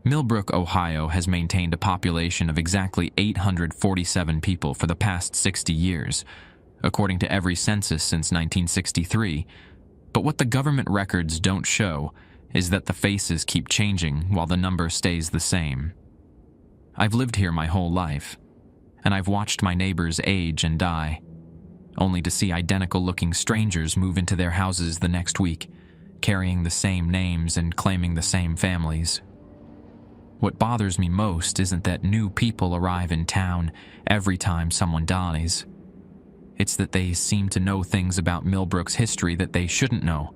Millbrook, Ohio has maintained a population of exactly 847 people for the past 60 years, according to every census since 1963. But what the government records don't show is that the faces keep changing while the number stays the same. I've lived here my whole life, and I've watched my neighbors age and die, only to see identical-looking strangers move into their houses the next week, carrying the same names and claiming the same families. What bothers me most isn't that new people arrive in town every time someone dies. It's that they seem to know things about Millbrook's history that they shouldn't know,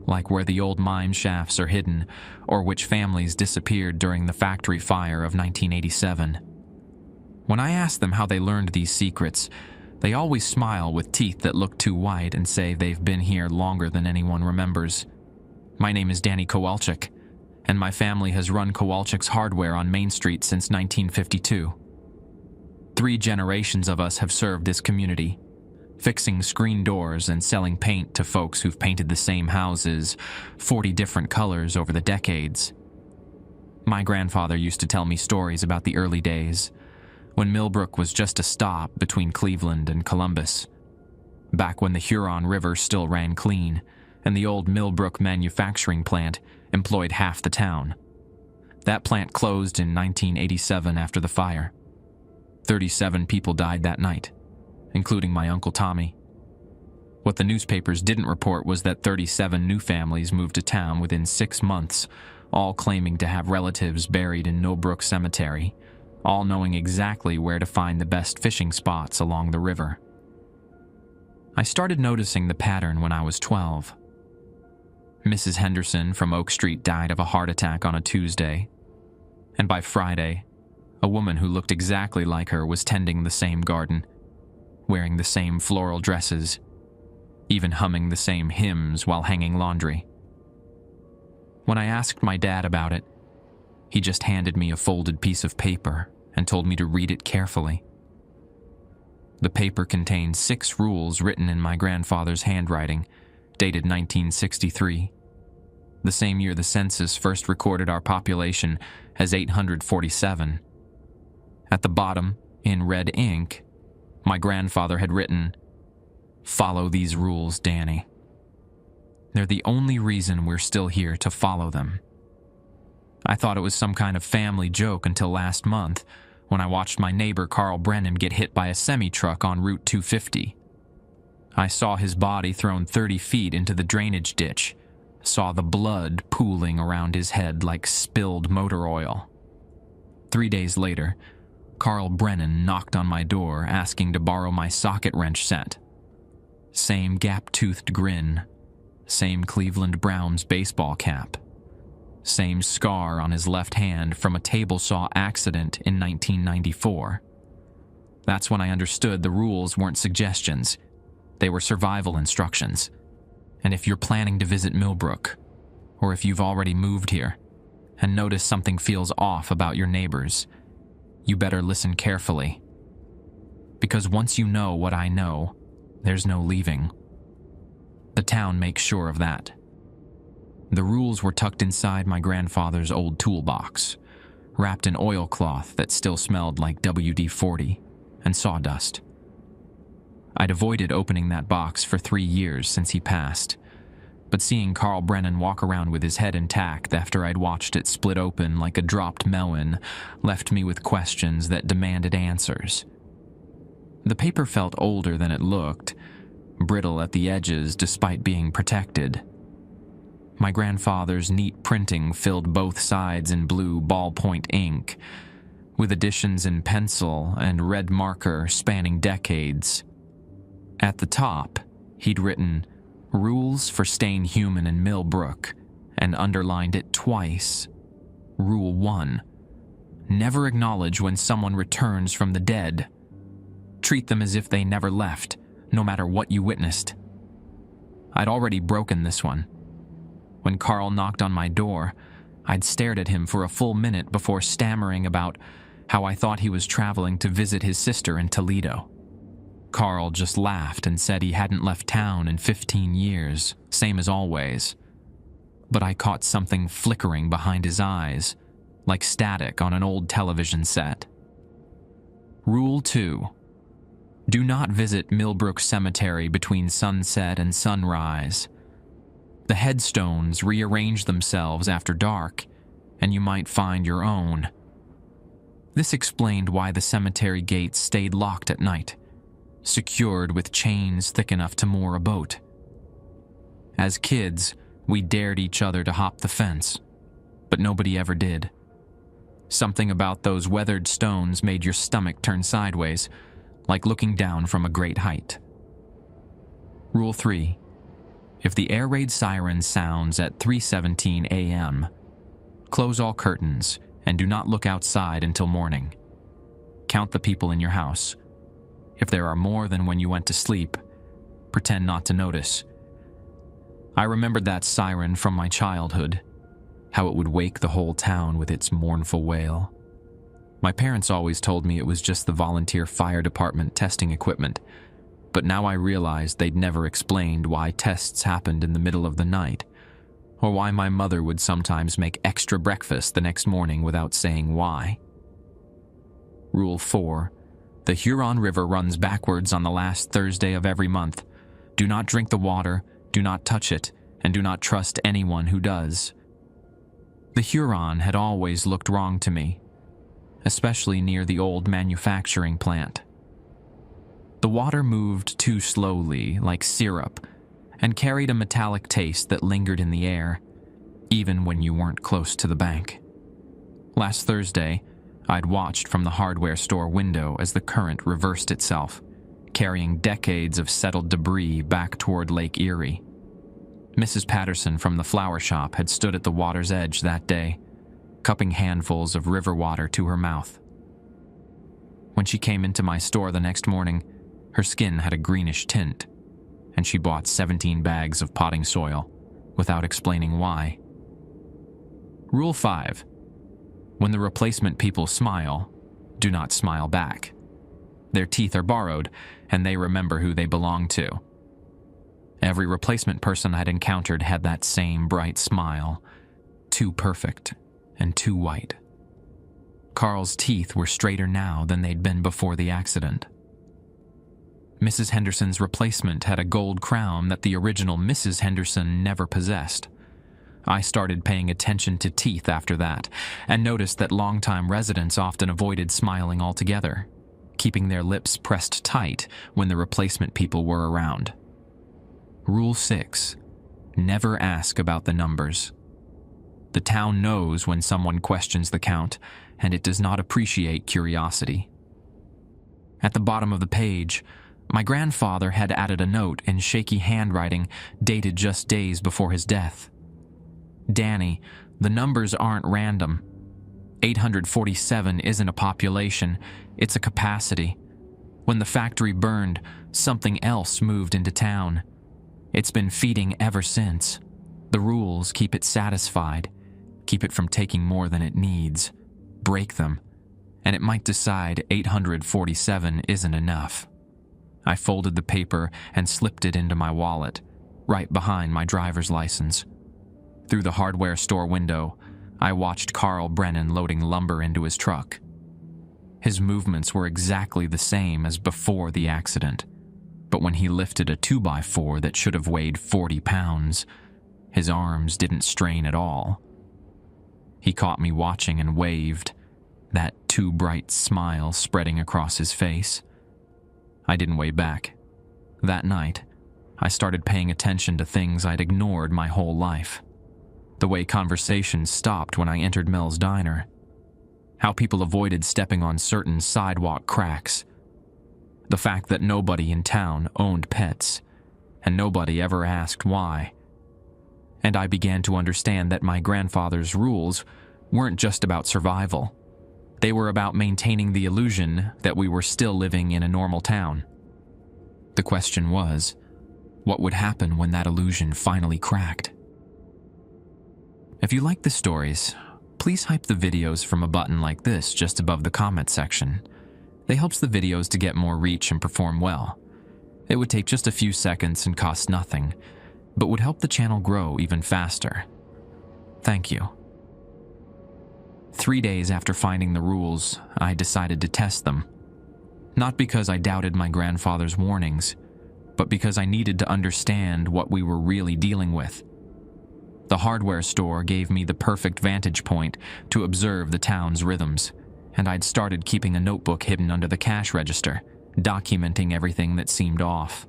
like where the old mine shafts are hidden or which families disappeared during the factory fire of 1987. When I ask them how they learned these secrets, they always smile with teeth that look too white and say they've been here longer than anyone remembers. My name is Danny Kowalczyk, and my family has run Kowalczyk's Hardware on Main Street since 1952. 3 generations of us have served this community, fixing screen doors and selling paint to folks who've painted the same houses 40 different colors over the decades. My grandfather used to tell me stories about the early days, when Millbrook was just a stop between Cleveland and Columbus, back when the Huron River still ran clean and the old Millbrook manufacturing plant employed half the town. That plant closed in 1987 after the fire. 37 people died that night, including my Uncle Tommy. What the newspapers didn't report was that 37 new families moved to town within 6 months, all claiming to have relatives buried in Millbrook Cemetery, all knowing exactly where to find the best fishing spots along the river. I started noticing the pattern when I was 12. Mrs. Henderson from Oak Street died of a heart attack on a Tuesday, and by Friday, a woman who looked exactly like her was tending the same garden, wearing the same floral dresses, even humming the same hymns while hanging laundry. When I asked my dad about it, he just handed me a folded piece of paper and told me to read it carefully. The paper contained 6 rules written in my grandfather's handwriting, dated 1963, the same year the census first recorded our population as 847. At the bottom, in red ink, my grandfather had written, "Follow these rules, Danny. They're the only reason we're still here to follow them." I thought it was some kind of family joke until last month, when I watched my neighbor Carl Brennan get hit by a semi-truck on Route 250. I saw his body thrown 30 feet into the drainage ditch, saw the blood pooling around his head like spilled motor oil. 3 days later, Carl Brennan knocked on my door asking to borrow my socket wrench set. Same gap-toothed grin, same Cleveland Browns baseball cap, same scar on his left hand from a table saw accident in 1994. That's when I understood the rules weren't suggestions. They were survival instructions. And if you're planning to visit Millbrook, or if you've already moved here and notice something feels off about your neighbors, you better listen carefully. Because once you know what I know, there's no leaving. The town makes sure of that. The rules were tucked inside my grandfather's old toolbox, wrapped in oilcloth that still smelled like WD-40 and sawdust. I'd avoided opening that box for 3 years since he passed, but seeing Carl Brennan walk around with his head intact after I'd watched it split open like a dropped melon left me with questions that demanded answers. The paper felt older than it looked, brittle at the edges despite being protected. My grandfather's neat printing filled both sides in blue ballpoint ink, with additions in pencil and red marker spanning decades. At the top, he'd written, "Rules for staying human in Millbrook," and underlined it twice. Rule 1. Never acknowledge when someone returns from the dead. Treat them as if they never left, no matter what you witnessed. I'd already broken this one. When Carl knocked on my door, I'd stared at him for a full minute before stammering about how I thought he was traveling to visit his sister in Toledo. Carl just laughed and said he hadn't left town in 15 years, same as always. But I caught something flickering behind his eyes, like static on an old television set. Rule 2. Do not visit Millbrook Cemetery between sunset and sunrise. The headstones rearrange themselves after dark, and you might find your own. This explained why the cemetery gates stayed locked at night, secured with chains thick enough to moor a boat. As kids, we dared each other to hop the fence, but nobody ever did. Something about those weathered stones made your stomach turn sideways, like looking down from a great height. Rule 3. If the air raid siren sounds at 3:17 a.m., close all curtains and do not look outside until morning. Count the people in your house. If there are more than when you went to sleep, pretend not to notice. I remembered that siren from my childhood, how it would wake the whole town with its mournful wail. My parents always told me it was just the volunteer fire department testing equipment, but now I realized they'd never explained why tests happened in the middle of the night, or why my mother would sometimes make extra breakfast the next morning without saying why. Rule 4. The Huron River runs backwards on the last Thursday of every month. Do not drink the water, do not touch it, and do not trust anyone who does. The Huron had always looked wrong to me, especially near the old manufacturing plant. The water moved too slowly, like syrup, and carried a metallic taste that lingered in the air, even when you weren't close to the bank. Last Thursday, I'd watched from the hardware store window as the current reversed itself, carrying decades of settled debris back toward Lake Erie. Mrs. Patterson from the flower shop had stood at the water's edge that day, cupping handfuls of river water to her mouth. When she came into my store the next morning, her skin had a greenish tint, and she bought 17 bags of potting soil, without explaining why. Rule 5. When the replacement people smile, do not smile back. Their teeth are borrowed, and they remember who they belong to. Every replacement person I'd encountered had that same bright smile, too perfect and too white. Carl's teeth were straighter now than they'd been before the accident. Mrs. Henderson's replacement had a gold crown that the original Mrs. Henderson never possessed. I started paying attention to teeth after that, and noticed that longtime residents often avoided smiling altogether, keeping their lips pressed tight when the replacement people were around. Rule 6. Never ask about the numbers. The town knows when someone questions the count, and it does not appreciate curiosity. At the bottom of the page, my grandfather had added a note in shaky handwriting dated just days before his death. Danny, the numbers aren't random. 847 isn't a population, it's a capacity. When the factory burned, something else moved into town. It's been feeding ever since. The rules keep it satisfied, keep it from taking more than it needs, break them, and it might decide 847 isn't enough. I folded the paper and slipped it into my wallet, right behind my driver's license. Through the hardware store window, I watched Carl Brennan loading lumber into his truck. His movements were exactly the same as before the accident, but when he lifted a 2x4 that should have weighed 40 pounds, his arms didn't strain at all. He caught me watching and waved, that too bright smile spreading across his face. I didn't wave back. That night, I started paying attention to things I'd ignored my whole life. The way conversations stopped when I entered Mel's diner. How people avoided stepping on certain sidewalk cracks. The fact that nobody in town owned pets, and nobody ever asked why. And I began to understand that my grandfather's rules weren't just about survival. They were about maintaining the illusion that we were still living in a normal town. The question was, what would happen when that illusion finally cracked? If you like the stories, please hype the videos from a button like this just above the comment section. It helps the videos to get more reach and perform well. It would take just a few seconds and cost nothing, but would help the channel grow even faster. Thank you. 3 days after finding the rules, I decided to test them. Not because I doubted my grandfather's warnings, but because I needed to understand what we were really dealing with. The hardware store gave me the perfect vantage point to observe the town's rhythms, and I'd started keeping a notebook hidden under the cash register, documenting everything that seemed off.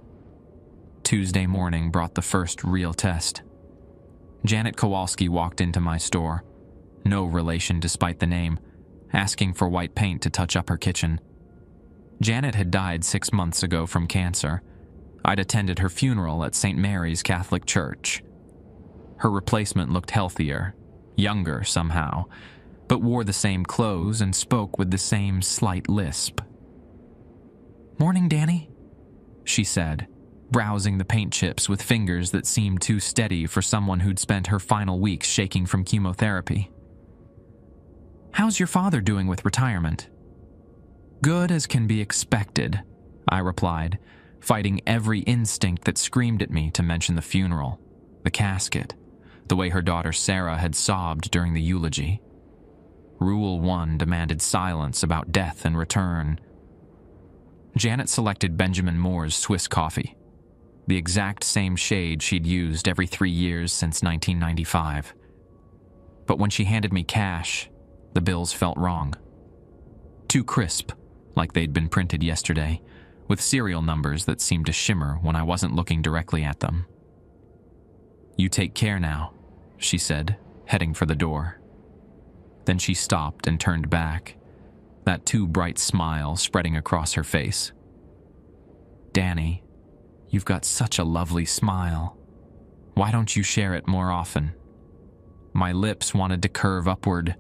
Tuesday morning brought the first real test. Janet Kowalski walked into my store, no relation despite the name, asking for white paint to touch up her kitchen. Janet had died 6 months ago from cancer. I'd attended her funeral at St. Mary's Catholic Church. Her replacement looked healthier, younger somehow, but wore the same clothes and spoke with the same slight lisp. "Morning, Danny," she said, browsing the paint chips with fingers that seemed too steady for someone who'd spent her final weeks shaking from chemotherapy. "How's your father doing with retirement?" "Good as can be expected," I replied, fighting every instinct that screamed at me to mention the funeral, the casket, the way her daughter Sarah had sobbed during the eulogy. Rule 1 demanded silence about death and return. Janet selected Benjamin Moore's Swiss coffee, the exact same shade she'd used every 3 years since 1995. But when she handed me cash, the bills felt wrong. Too crisp, like they'd been printed yesterday, with serial numbers that seemed to shimmer when I wasn't looking directly at them. "You take care now," she said, heading for the door. Then she stopped and turned back, that too bright smile spreading across her face. "Danny, you've got such a lovely smile. Why don't you share it more often?" My lips wanted to curve upward,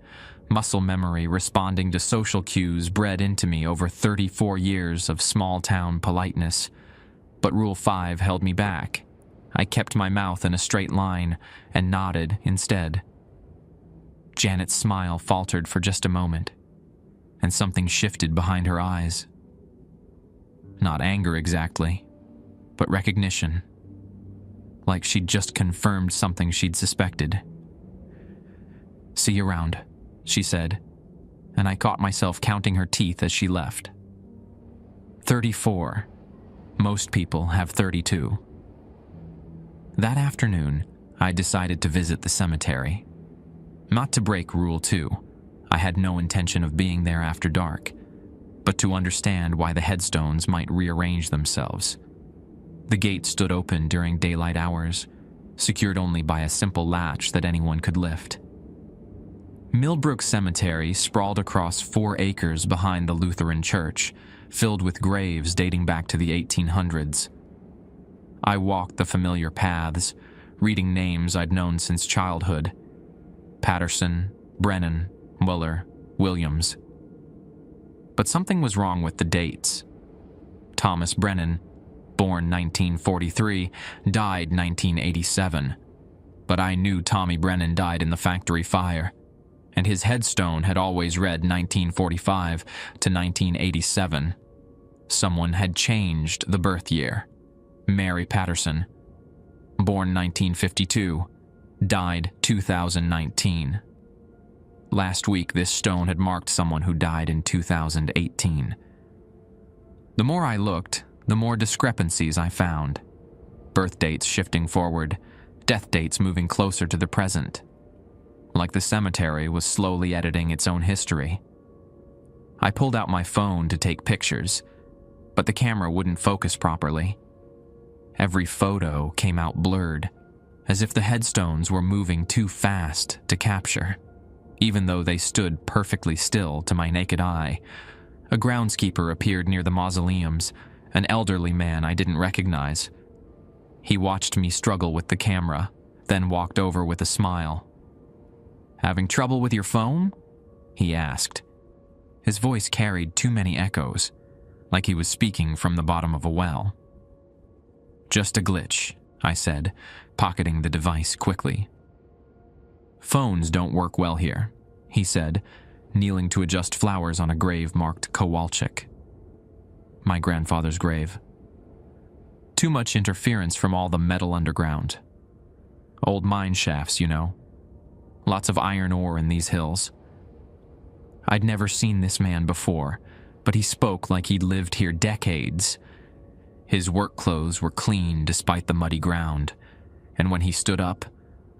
muscle memory responding to social cues bred into me over 34 years of small-town politeness. But Rule 5 held me back. I kept my mouth in a straight line and nodded instead. Janet's smile faltered for just a moment, and something shifted behind her eyes. Not anger exactly, but recognition. Like she'd just confirmed something she'd suspected. "See you around," she said, and I caught myself counting her teeth as she left. 34. Most people have 32. That afternoon, I decided to visit the cemetery. Not to break Rule 2. I had no intention of being there after dark, but to understand why the headstones might rearrange themselves. The gate stood open during daylight hours, secured only by a simple latch that anyone could lift. Millbrook Cemetery sprawled across 4 acres behind the Lutheran church, filled with graves dating back to the 1800s. I walked the familiar paths, reading names I'd known since childhood: Patterson, Brennan, Muller, Williams. But something was wrong with the dates. Thomas Brennan, born 1943, died 1987. But I knew Tommy Brennan died in the factory fire, and his headstone had always read 1945 to 1987. Someone had changed the birth year. Mary Patterson, born 1952, died 2019. Last week, this stone had marked someone who died in 2018. The more I looked, the more discrepancies I found. Birth dates shifting forward, death dates moving closer to the present. Like the cemetery was slowly editing its own history. I pulled out my phone to take pictures, but the camera wouldn't focus properly. Every photo came out blurred, as if the headstones were moving too fast to capture, even though they stood perfectly still to my naked eye. A groundskeeper appeared near the mausoleums, an elderly man I didn't recognize. He watched me struggle with the camera, then walked over with a smile. "Having trouble with your phone?" he asked. His voice carried too many echoes, like he was speaking from the bottom of a well. "Just a glitch," I said, pocketing the device quickly. "Phones don't work well here," he said, kneeling to adjust flowers on a grave marked Kowalczyk. My grandfather's grave. Too much interference from all the metal underground. Old mine shafts, you know. Lots of iron ore in these hills. I'd never seen this man before, but he spoke like he'd lived here decades. His work clothes were clean despite the muddy ground, and when he stood up,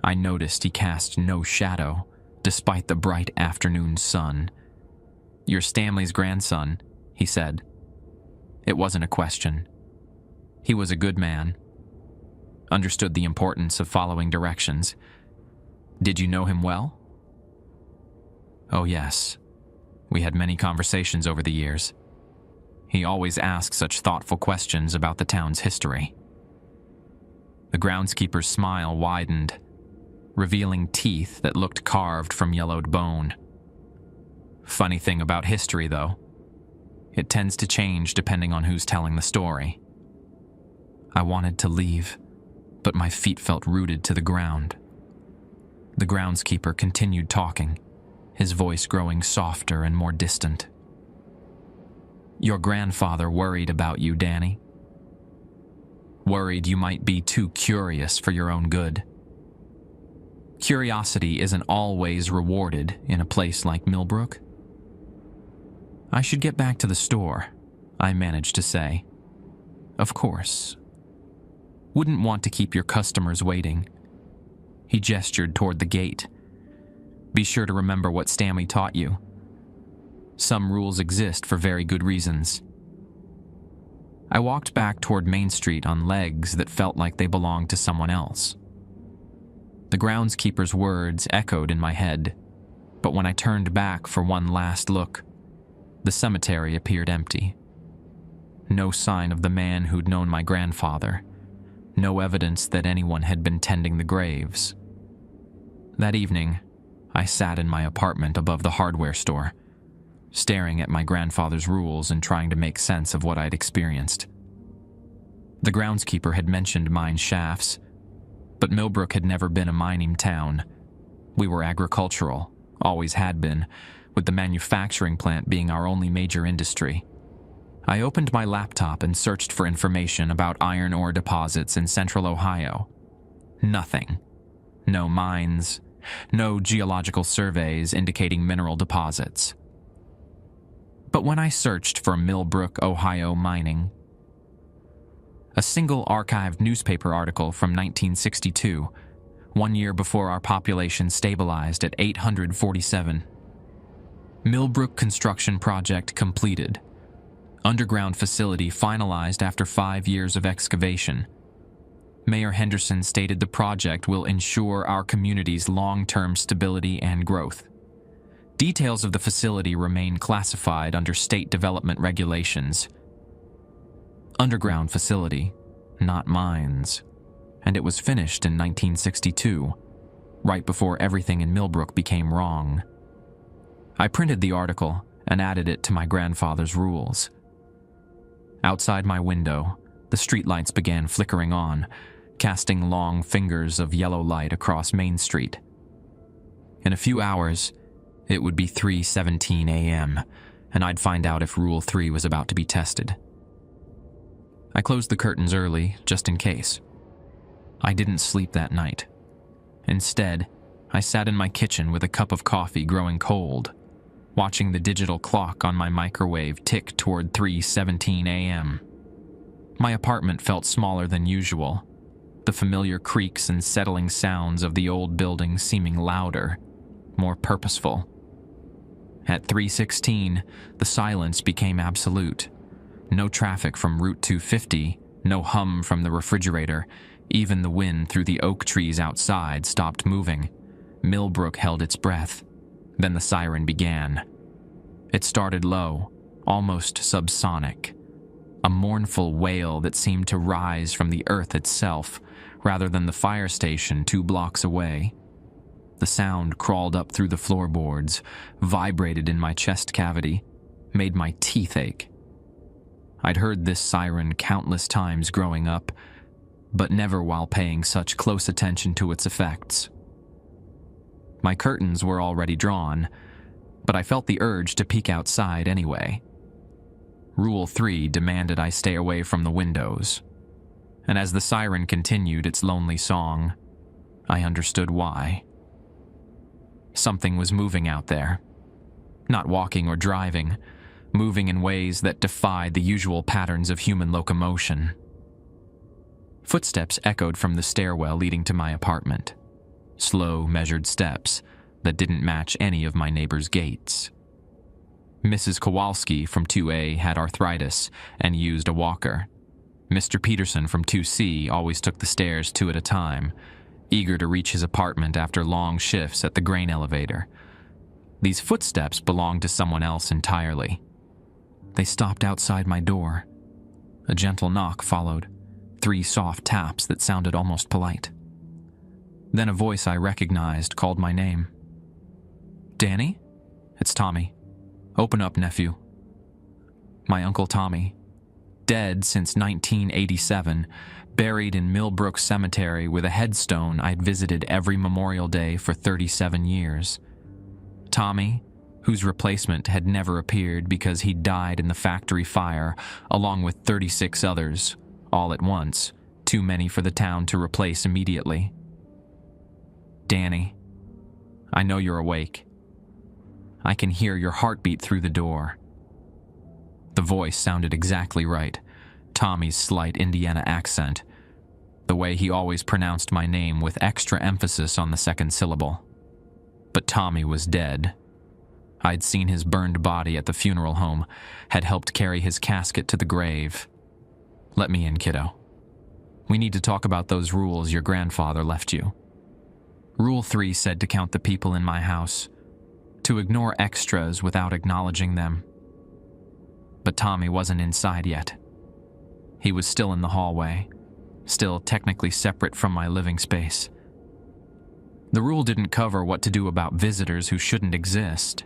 I noticed he cast no shadow despite the bright afternoon sun. "You're Stanley's grandson," he said. It wasn't a question. He was a good man. Understood the importance of following directions. "Did you know him well?" "Oh, yes. We had many conversations over the years. He always asked such thoughtful questions about the town's history." The groundskeeper's smile widened, revealing teeth that looked carved from yellowed bone. Funny thing about history, though. It tends to change depending on who's telling the story. I wanted to leave, but my feet felt rooted to the ground. The groundskeeper continued talking, his voice growing softer and more distant. "Your grandfather worried about you, Danny. Worried you might be too curious for your own good. Curiosity isn't always rewarded in a place like Millbrook." "I should get back to the store," I managed to say. "Of course. Wouldn't want to keep your customers waiting." He gestured toward the gate. "Be sure to remember what Stanley taught you. Some rules exist for very good reasons." I walked back toward Main Street on legs that felt like they belonged to someone else. The groundskeeper's words echoed in my head, but when I turned back for one last look, the cemetery appeared empty. No sign of the man who'd known my grandfather. No evidence that anyone had been tending the graves. That evening, I sat in my apartment above the hardware store, staring at my grandfather's rules and trying to make sense of what I'd experienced. The groundskeeper had mentioned mine shafts, but Millbrook had never been a mining town. We were agricultural, always had been, with the manufacturing plant being our only major industry. I opened my laptop and searched for information about iron ore deposits in central Ohio. Nothing. No mines, no geological surveys indicating mineral deposits. But when I searched for Millbrook, Ohio mining, a single archived newspaper article from 1962, 1 year before our population stabilized at 847. Millbrook construction project completed. Underground facility finalized after 5 years of excavation. Mayor Henderson stated the project will ensure our community's long-term stability and growth. Details of the facility remain classified under state development regulations. Underground facility, not mines. And it was finished in 1962, right before everything in Millbrook became wrong. I printed the article and added it to my grandfather's rules. Outside my window, the streetlights began flickering on, casting long fingers of yellow light across Main Street. In a few hours, it would be 3:17 a.m., and I'd find out if Rule 3 was about to be tested. I closed the curtains early, just in case. I didn't sleep that night. Instead, I sat in my kitchen with a cup of coffee growing cold, watching the digital clock on my microwave tick toward 3:17 a.m. My apartment felt smaller than usual, the familiar creaks and settling sounds of the old building seeming louder, more purposeful. At 3:16, the silence became absolute. No traffic from Route 250, no hum from the refrigerator. Even the wind through the oak trees outside stopped moving. Millbrook held its breath. Then the siren began. It started low, almost subsonic. A mournful wail that seemed to rise from the earth itself, rather than the fire station 2 blocks away. The sound crawled up through the floorboards, vibrated in my chest cavity, made my teeth ache. I'd heard this siren countless times growing up, but never while paying such close attention to its effects. My curtains were already drawn, but I felt the urge to peek outside anyway. Rule 3 demanded I stay away from the windows, and as the siren continued its lonely song, I understood why. Something was moving out there. not walking or driving, moving in ways that defied the usual patterns of human locomotion. Footsteps echoed from the stairwell leading to my apartment. Slow, measured steps that didn't match any of my neighbors' gaits. Mrs. Kowalski from 2A had arthritis and used a walker. Mr. Peterson from 2C always took the stairs 2 at a time, eager to reach his apartment after long shifts at the grain elevator. These footsteps belonged to someone else entirely. They stopped outside my door. A gentle knock followed, 3 soft taps that sounded almost polite. Then a voice I recognized called my name. "Danny? It's Tommy. Open up, nephew." My Uncle Tommy, dead since 1987, buried in Millbrook Cemetery with a headstone I'd visited every Memorial Day for 37 years. Tommy, whose replacement had never appeared because he died in the factory fire along with 36 others, all at once, too many for the town to replace immediately. "Danny, I know you're awake. I can hear your heartbeat through the door." The voice sounded exactly right, Tommy's slight Indiana accent, the way he always pronounced my name with extra emphasis on the second syllable. But Tommy was dead. I'd seen his burned body at the funeral home, had helped carry his casket to the grave. "Let me in, kiddo. We need to talk about those rules your grandfather left you." Rule 3 said to count the people in my house, to ignore extras without acknowledging them. But Tommy wasn't inside yet. He was still in the hallway, still technically separate from my living space. The rule didn't cover what to do about visitors who shouldn't exist.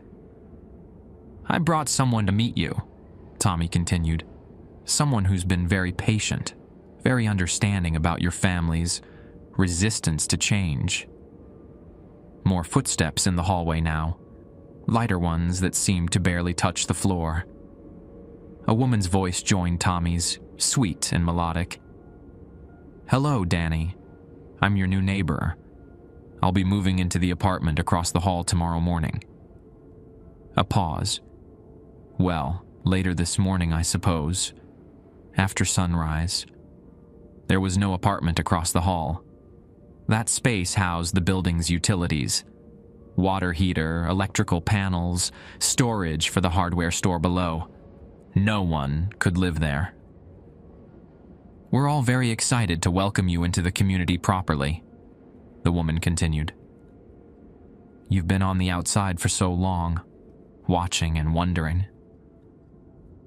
"I brought someone to meet you," Tommy continued. "Someone who's been very patient, very understanding about your family's resistance to change." More footsteps in the hallway now, lighter ones that seemed to barely touch the floor. A woman's voice joined Tommy's, sweet and melodic. "Hello, Danny. I'm your new neighbor. I'll be moving into the apartment across the hall tomorrow morning." A pause. "Well, later this morning, I suppose. After sunrise." There was no apartment across the hall. That space housed the building's utilities. Water heater, electrical panels, storage for the hardware store below. No one could live there. "We're all very excited to welcome you into the community properly," the woman continued. "You've been on the outside for so long, watching and wondering.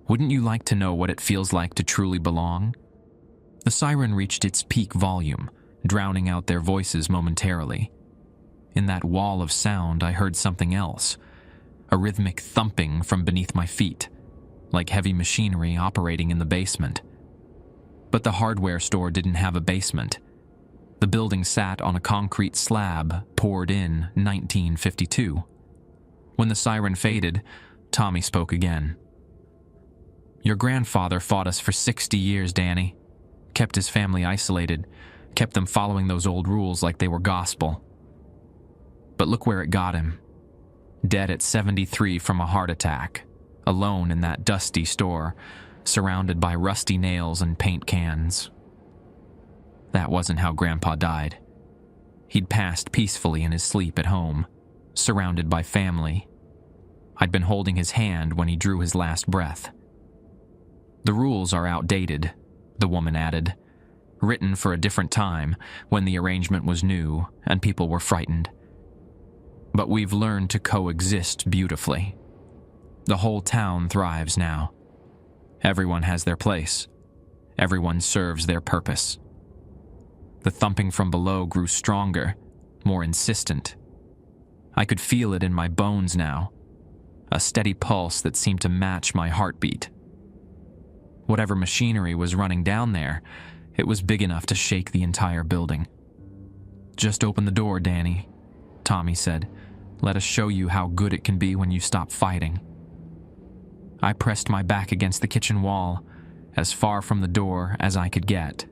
Wouldn't you like to know what it feels like to truly belong?" The siren reached its peak volume, drowning out their voices momentarily. In that wall of sound, I heard something else, a rhythmic thumping from beneath my feet, like heavy machinery operating in the basement. But the hardware store didn't have a basement. The building sat on a concrete slab poured in 1952. When the siren faded, Tommy spoke again. "Your grandfather fought us for 60 years, Danny. Kept his family isolated, kept them following those old rules like they were gospel. But look where it got him. Dead at 73 from a heart attack, alone in that dusty store, surrounded by rusty nails and paint cans. That wasn't how Grandpa died. He'd passed peacefully in his sleep at home, surrounded by family. I'd been holding his hand when he drew his last breath. The rules are outdated," the woman added, "written for a different time, when the arrangement was new and people were frightened. But we've learned to coexist beautifully. The whole town thrives now. Everyone has their place. Everyone serves their purpose." The thumping from below grew stronger, more insistent. I could feel it in my bones now, a steady pulse that seemed to match my heartbeat. Whatever machinery was running down there, it was big enough to shake the entire building. "Just open the door, Danny," Tommy said. "Let us show you how good it can be when you stop fighting." I pressed my back against the kitchen wall, as far from the door as I could get.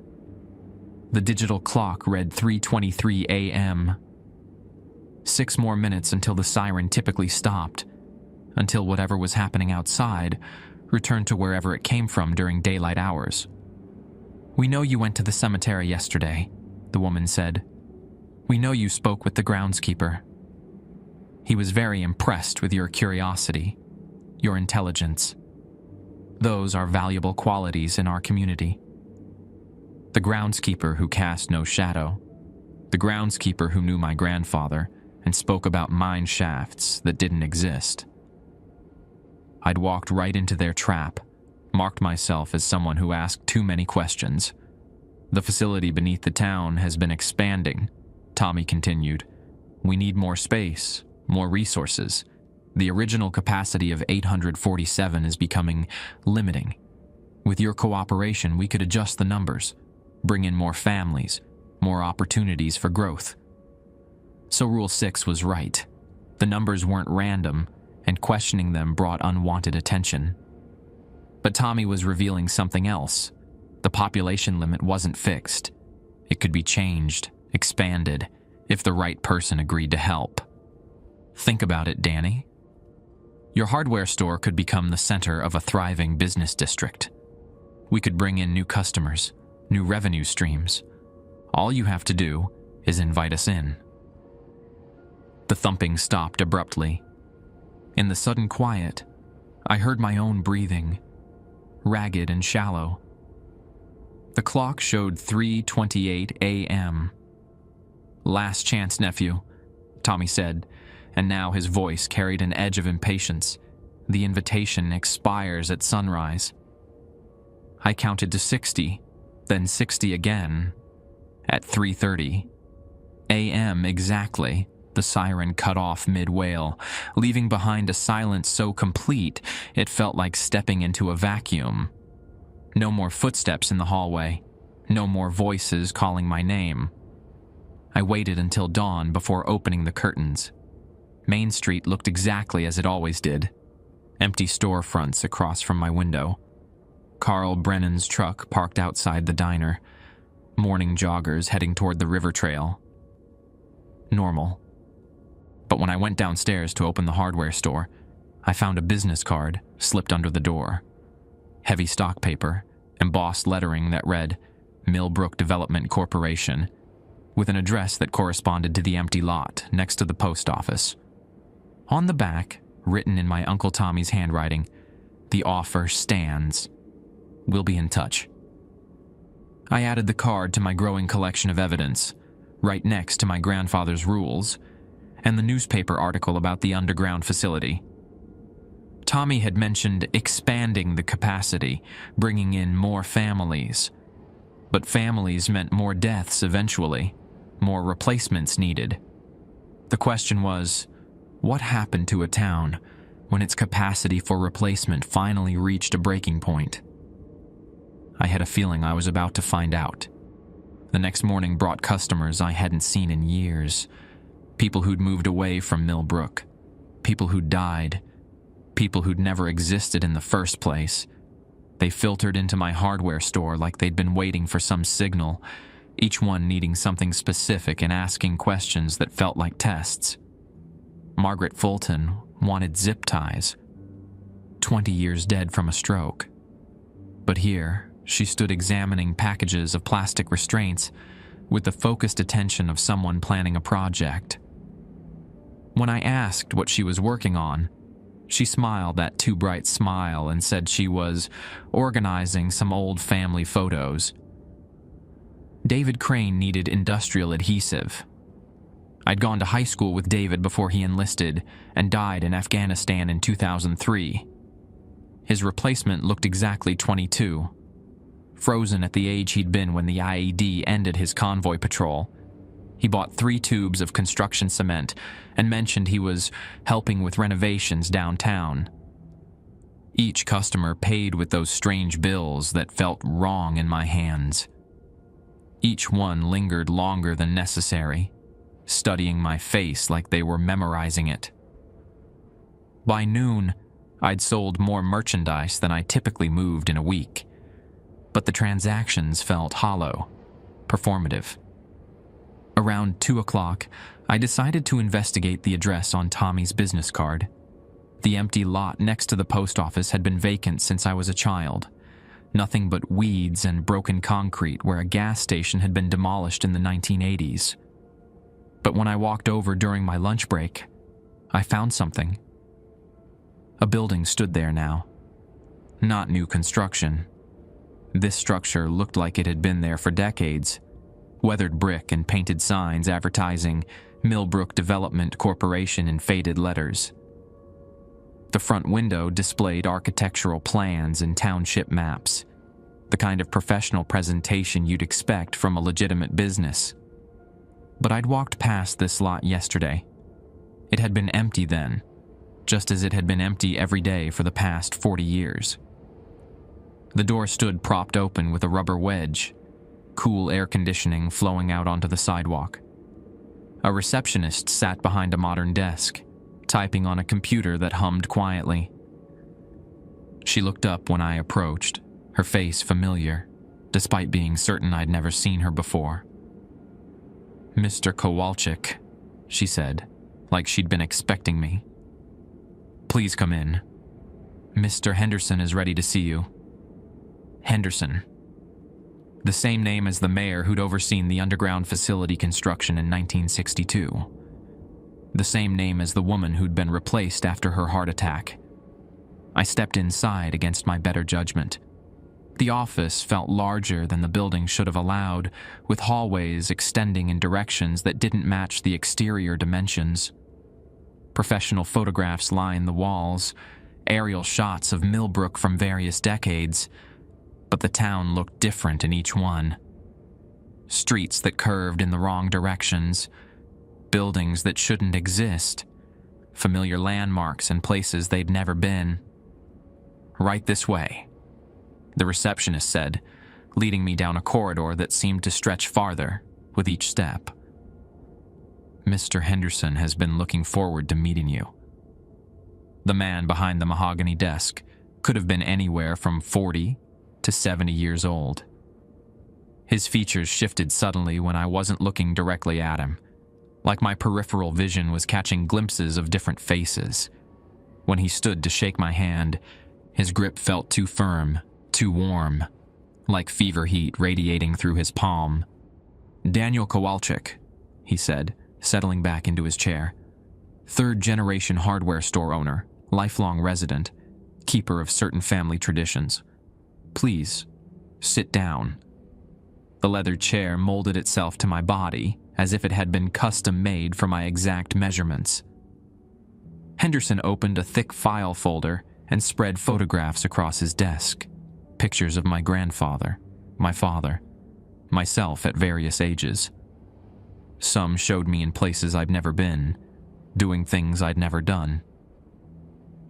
The digital clock read 3:23 a.m. 6 more minutes until the siren typically stopped. until whatever was happening outside returned to wherever it came from during daylight hours. "We know you went to the cemetery yesterday," the woman said. "We know you spoke with the groundskeeper. He was very impressed with your curiosity, your intelligence. Those are valuable qualities in our community. The groundskeeper who cast no shadow, the groundskeeper who knew my grandfather and spoke about mine shafts that didn't exist. I'd walked right into their trap, marked myself as someone who asked too many questions. The facility beneath the town has been expanding," Tommy continued. "We need more space, more resources. The original capacity of 847 is becoming limiting. With your cooperation, we could adjust the numbers, bring in more families, more opportunities for growth." So Rule 6 was right. The numbers weren't random, and questioning them brought unwanted attention. But Tommy was revealing something else. The population limit wasn't fixed. It could be changed, expanded, if the right person agreed to help. Think about it, Danny. Your hardware store could become the center of a thriving business district. We could bring in new customers, new revenue streams. All you have to do is invite us in. The thumping stopped abruptly. In the sudden quiet, I heard my own breathing, ragged and shallow. The clock showed 3:28 a.m. "Last chance, nephew," Tommy said, and now his voice carried an edge of impatience. "The invitation expires at sunrise." I counted to 60, then 60 again. At 3:30 a.m. exactly, the siren cut off mid-wail, leaving behind a silence so complete it felt like stepping into a vacuum. No more footsteps in the hallway, no more voices calling my name. I waited until dawn before opening the curtains. Main Street looked exactly as it always did. Empty storefronts across from my window. Carl Brennan's truck parked outside the diner. Morning joggers heading toward the river trail. Normal. But when I went downstairs to open the hardware store, I found a business card slipped under the door. Heavy stock paper, embossed lettering that read Millbrook Development Corporation, with an address that corresponded to the empty lot next to the post office. On the back, written in my Uncle Tommy's handwriting, "The offer stands. We'll be in touch." I added the card to my growing collection of evidence, right next to my grandfather's rules, and the newspaper article about the underground facility. Tommy had mentioned expanding the capacity, bringing in more families. But families meant more deaths eventually, more replacements needed. The question was, what happened to a town when its capacity for replacement finally reached a breaking point? I had a feeling I was about to find out. The next morning brought customers I hadn't seen in years. People who'd moved away from Millbrook. People who'd died. People who'd never existed in the first place. They filtered into my hardware store like they'd been waiting for some signal, each one needing something specific and asking questions that felt like tests. Margaret Fulton wanted zip ties. 20 years dead from a stroke. But here, she stood examining packages of plastic restraints with the focused attention of someone planning a project. When I asked what she was working on, she smiled that too bright smile and said she was organizing some old family photos. David Crane needed industrial adhesive. I'd gone to high school with David before he enlisted and died in Afghanistan in 2003. His replacement looked exactly 22, frozen at the age he'd been when the IED ended his convoy patrol. He bought 3 tubes of construction cement and mentioned he was helping with renovations downtown. Each customer paid with those strange bills that felt wrong in my hands. Each one lingered longer than necessary, studying my face like they were memorizing it. By noon, I'd sold more merchandise than I typically moved in a week, but the transactions felt hollow, performative. Around 2 o'clock, I decided to investigate the address on Tommy's business card. The empty lot next to the post office had been vacant since I was a child. Nothing but weeds and broken concrete where a gas station had been demolished in the 1980s. But when I walked over during my lunch break, I found something. A building stood there now. Not new construction. This structure looked like it had been there for decades. Weathered brick and painted signs advertising Millbrook Development Corporation in faded letters. The front window displayed architectural plans and township maps, the kind of professional presentation you'd expect from a legitimate business. But I'd walked past this lot yesterday. It had been empty then, just as it had been empty every day for the past 40 years. The door stood propped open with a rubber wedge, cool air conditioning flowing out onto the sidewalk. A receptionist sat behind a modern desk, typing on a computer that hummed quietly. She looked up when I approached, her face familiar, despite being certain I'd never seen her before. "Mr. Kowalczyk," she said, like she'd been expecting me. "Please come in. Mr. Henderson is ready to see you." Henderson. The same name as the mayor who'd overseen the underground facility construction in 1962. The same name as the woman who'd been replaced after her heart attack. I stepped inside against my better judgment. The office felt larger than the building should have allowed, with hallways extending in directions that didn't match the exterior dimensions. Professional photographs lined the walls, aerial shots of Millbrook from various decades, but the town looked different in each one. Streets that curved in the wrong directions, buildings that shouldn't exist, familiar landmarks and places they'd never been. "Right this way," the receptionist said, leading me down a corridor that seemed to stretch farther with each step. "Mr. Henderson has been looking forward to meeting you." The man behind the mahogany desk could have been anywhere from 40 to 70 years old. His features shifted suddenly when I wasn't looking directly at him, like my peripheral vision was catching glimpses of different faces. When he stood to shake my hand, his grip felt too firm, too warm, like fever heat radiating through his palm. "Daniel Kowalczyk," he said, settling back into his chair. "Third-generation hardware store owner, lifelong resident, keeper of certain family traditions. Please, sit down." The leather chair molded itself to my body as if it had been custom-made for my exact measurements. Henderson opened a thick file folder and spread photographs across his desk. Pictures of my grandfather, my father, myself at various ages. Some showed me in places I'd never been, doing things I'd never done.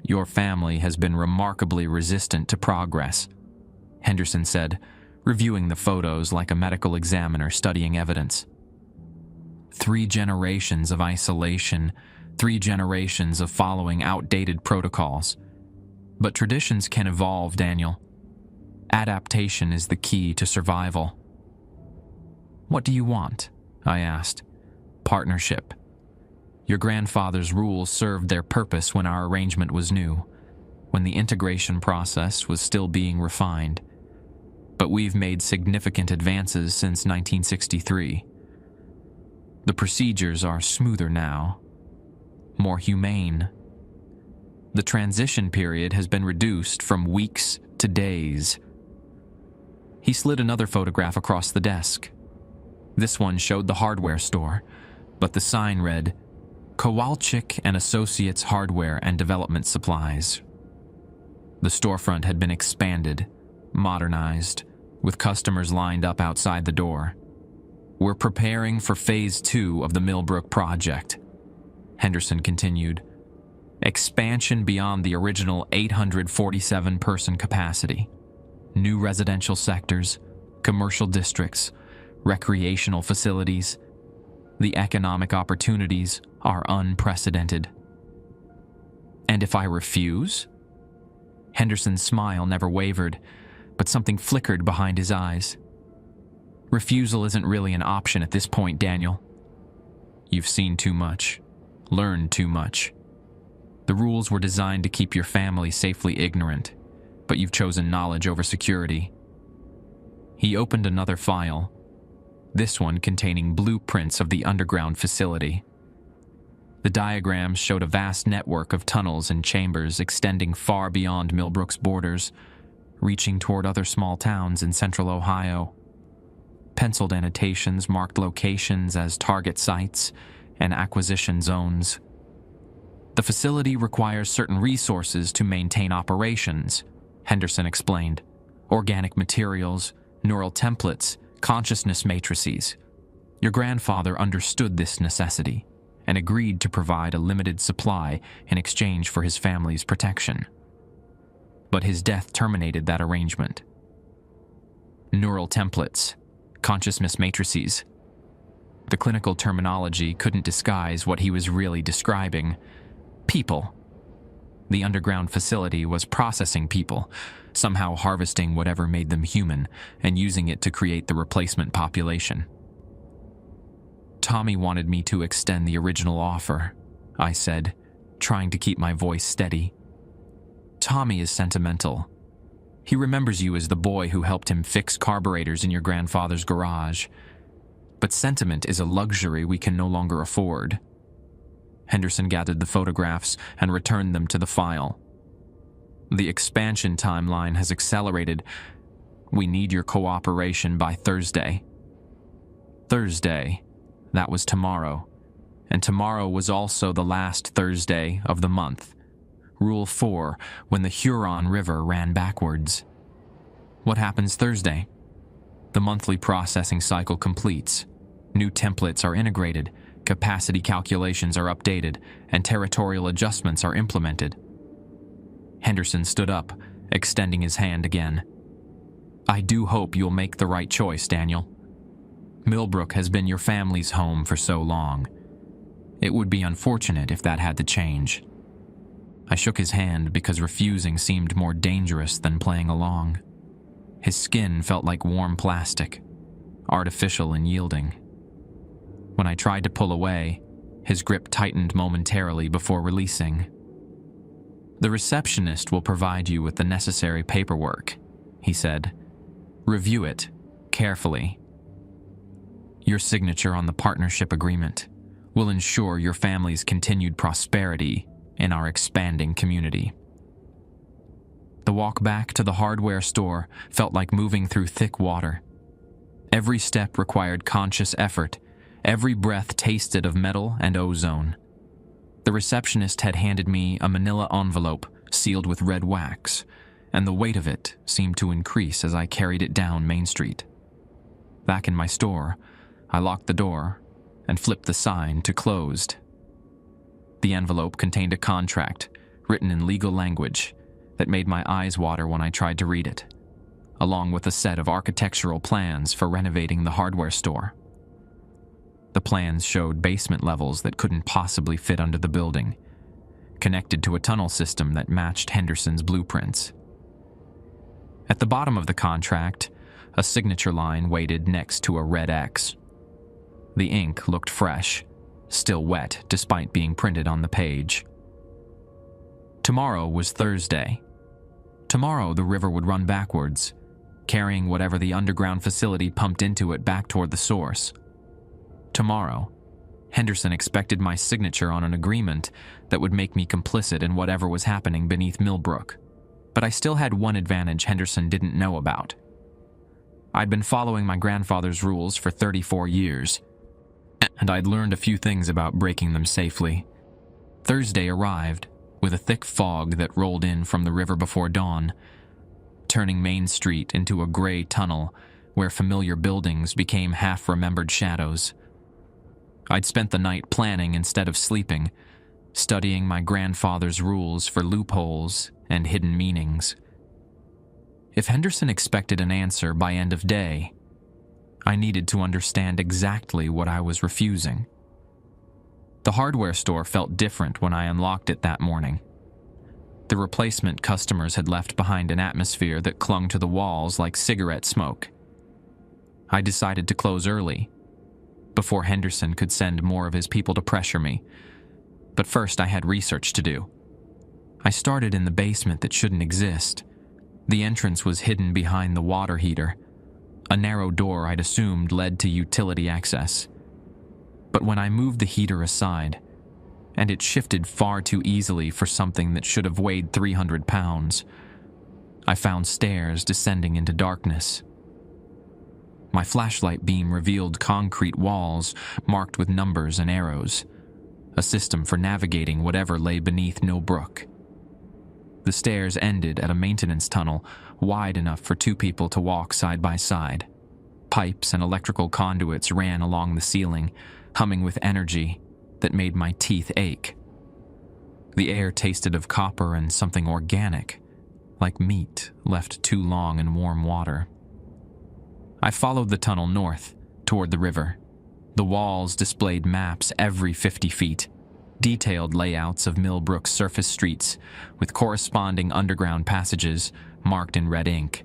"Your family has been remarkably resistant to progress," Henderson said, reviewing the photos like a medical examiner studying evidence. 3 generations of isolation, 3 generations of following outdated protocols. But traditions can evolve, Daniel. Adaptation is the key to survival. "What do you want?" I asked. "Partnership. Your grandfather's rules served their purpose when our arrangement was new, when the integration process was still being refined. But we've made significant advances since 1963. The procedures are smoother now, more humane. The transition period has been reduced from weeks to days." He slid another photograph across the desk. This one showed the hardware store, but the sign read, "Kowalczyk and Associates Hardware and Development Supplies." The storefront had been expanded, modernized, with customers lined up outside the door. "We're preparing for Phase 2 of the Millbrook project," Henderson continued. "Expansion beyond the original 847-person capacity. New residential sectors, commercial districts, recreational facilities. The economic opportunities are unprecedented." "And if I refuse?" Henderson's smile never wavered, but something flickered behind his eyes. "Refusal isn't really an option at this point, Daniel. You've seen too much, learned too much. The rules were designed to keep your family safely ignorant, but you've chosen knowledge over security. He opened another file, this one containing blueprints of the underground facility. The diagrams showed a vast network of tunnels and chambers extending far beyond Millbrook's borders, reaching toward other small towns in central Ohio. Penciled annotations marked locations as target sites and acquisition zones. The facility requires certain resources to maintain operations, Henderson explained. Organic materials, neural templates, consciousness matrices. Your grandfather understood this necessity and agreed to provide a limited supply in exchange for his family's protection. But his death terminated that arrangement. Neural templates, consciousness matrices. The clinical terminology couldn't disguise what he was really describing. People. The underground facility was processing people, somehow harvesting whatever made them human and using it to create the replacement population. Tommy wanted me to extend the original offer, I said, trying to keep my voice steady. Tommy is sentimental. He remembers you as the boy who helped him fix carburetors in your grandfather's garage. But sentiment is a luxury we can no longer afford. Henderson gathered the photographs and returned them to the file. The expansion timeline has accelerated. We need your cooperation by Thursday. Thursday, that was tomorrow. And tomorrow was also the last Thursday of the month. Rule 4, when the Huron River ran backwards. What happens Thursday? The monthly processing cycle completes. New templates are integrated, capacity calculations are updated, and territorial adjustments are implemented. Henderson stood up, extending his hand again. I do hope you'll make the right choice, Daniel. Millbrook has been your family's home for so long. It would be unfortunate if that had to change. I shook his hand because refusing seemed more dangerous than playing along. His skin felt like warm plastic, artificial and yielding. When I tried to pull away, his grip tightened momentarily before releasing. The receptionist will provide you with the necessary paperwork, he said. Review it carefully. Your signature on the partnership agreement will ensure your family's continued prosperity in our expanding community. The walk back to the hardware store felt like moving through thick water. Every step required conscious effort. Every breath tasted of metal and ozone. The receptionist had handed me a manila envelope sealed with red wax, and the weight of it seemed to increase as I carried it down Main Street. Back in my store, I locked the door and flipped the sign to closed. The envelope contained a contract, written in legal language, that made my eyes water when I tried to read it, along with a set of architectural plans for renovating the hardware store. The plans showed basement levels that couldn't possibly fit under the building, connected to a tunnel system that matched Henderson's blueprints. At the bottom of the contract, a signature line waited next to a red X. The ink looked fresh, still wet despite being printed on the page. Tomorrow was Thursday. Tomorrow the river would run backwards, carrying whatever the underground facility pumped into it back toward the source. Tomorrow, Henderson expected my signature on an agreement that would make me complicit in whatever was happening beneath Millbrook. But I still had one advantage Henderson didn't know about. I'd been following my grandfather's rules for 34 years, and I'd learned a few things about breaking them safely. Thursday arrived, with a thick fog that rolled in from the river before dawn, turning Main Street into a gray tunnel where familiar buildings became half-remembered shadows. I'd spent the night planning instead of sleeping, studying my grandfather's rules for loopholes and hidden meanings. If Henderson expected an answer by end of day, I needed to understand exactly what I was refusing. The hardware store felt different when I unlocked it that morning. The replacement customers had left behind an atmosphere that clung to the walls like cigarette smoke. I decided to close early, before Henderson could send more of his people to pressure me. But first I had research to do. I started in the basement that shouldn't exist. The entrance was hidden behind the water heater. A narrow door I'd assumed led to utility access. But when I moved the heater aside, and it shifted far too easily for something that should have weighed 300 pounds, I found stairs descending into darkness. My flashlight beam revealed concrete walls marked with numbers and arrows, a system for navigating whatever lay beneath Millbrook. The stairs ended at a maintenance tunnel wide enough for two people to walk side by side. Pipes and electrical conduits ran along the ceiling, humming with energy that made my teeth ache. The air tasted of copper and something organic, like meat left too long in warm water. I followed the tunnel north, toward the river. The walls displayed maps every 50 feet, detailed layouts of Millbrook's surface streets, with corresponding underground passages marked in red ink.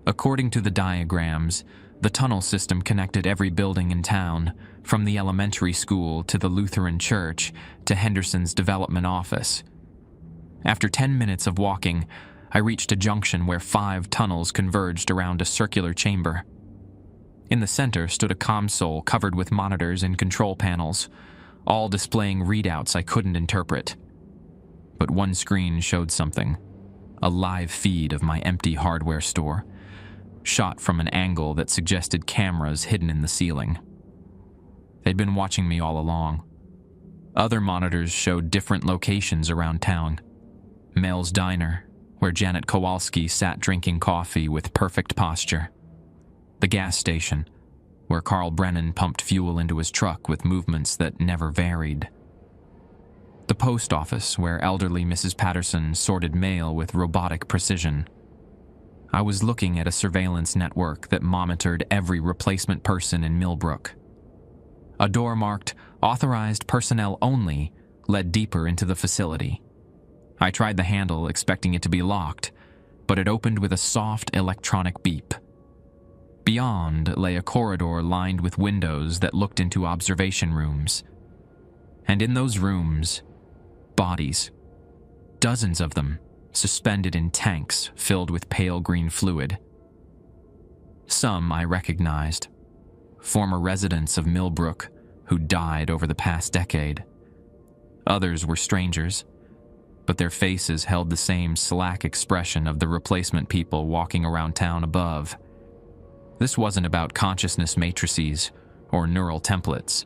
According to the diagrams, the tunnel system connected every building in town, from the elementary school to the Lutheran church to Henderson's development office. After 10 minutes of walking, I reached a junction where 5 tunnels converged around a circular chamber. In the center stood a console covered with monitors and control panels, all displaying readouts I couldn't interpret. But one screen showed something, a live feed of my empty hardware store, shot from an angle that suggested cameras hidden in the ceiling. They'd been watching me all along. Other monitors showed different locations around town. Mel's Diner, where Janet Kowalski sat drinking coffee with perfect posture. The gas station, where Carl Brennan pumped fuel into his truck with movements that never varied. The post office, where elderly Mrs. Patterson sorted mail with robotic precision. I was looking at a surveillance network that monitored every replacement person in Millbrook. A door marked "Authorized Personnel Only" led deeper into the facility. I tried the handle, expecting it to be locked, but it opened with a soft electronic beep. Beyond lay a corridor lined with windows that looked into observation rooms. And in those rooms, bodies. Dozens of them, suspended in tanks filled with pale green fluid. Some I recognized. Former residents of Millbrook who died over the past decade. Others were strangers, but their faces held the same slack expression of the replacement people walking around town above. This wasn't about consciousness matrices or neural templates.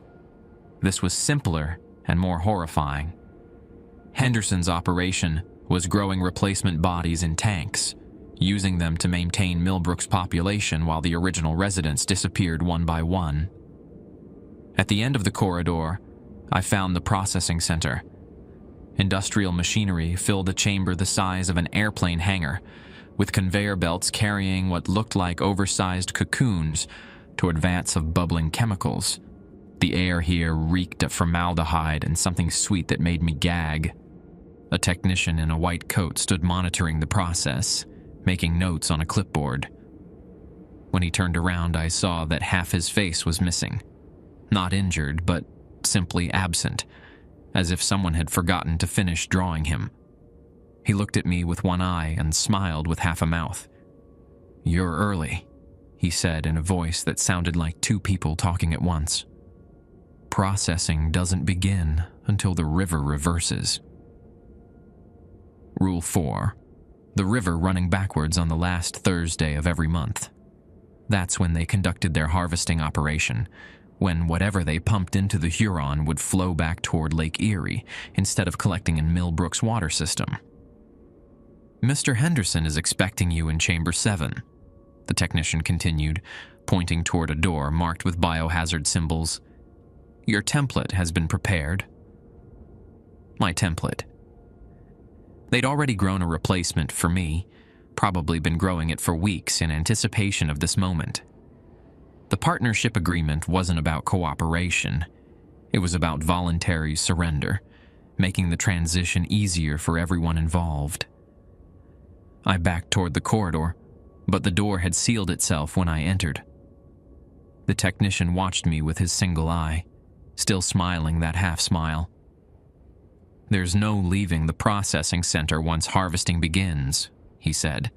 This was simpler and more horrifying. Henderson's operation was growing replacement bodies in tanks, using them to maintain Millbrook's population while the original residents disappeared one by one. At the end of the corridor, I found the processing center. Industrial machinery filled a chamber the size of an airplane hangar, with conveyor belts carrying what looked like oversized cocoons toward vats of bubbling chemicals. The air here reeked of formaldehyde and something sweet that made me gag. A technician in a white coat stood monitoring the process, making notes on a clipboard. When he turned around, I saw that half his face was missing. Not injured, but simply absent, as if someone had forgotten to finish drawing him. He looked at me with one eye and smiled with half a mouth. "You're early," he said in a voice that sounded like two people talking at once. "Processing doesn't begin until the river reverses." Rule 4. The river running backwards on the last Thursday of every month. That's when they conducted their harvesting operation, when whatever they pumped into the Huron would flow back toward Lake Erie instead of collecting in Millbrook's water system. "Mr. Henderson is expecting you in Chamber 7, the technician continued, pointing toward a door marked with biohazard symbols. "Your template has been prepared." My template. They'd already grown a replacement for me, probably been growing it for weeks in anticipation of this moment. The partnership agreement wasn't about cooperation. It was about voluntary surrender, making the transition easier for everyone involved. I backed toward the corridor, but the door had sealed itself when I entered. The technician watched me with his single eye, still smiling that half smile. "There's no leaving the processing center once harvesting begins," he said.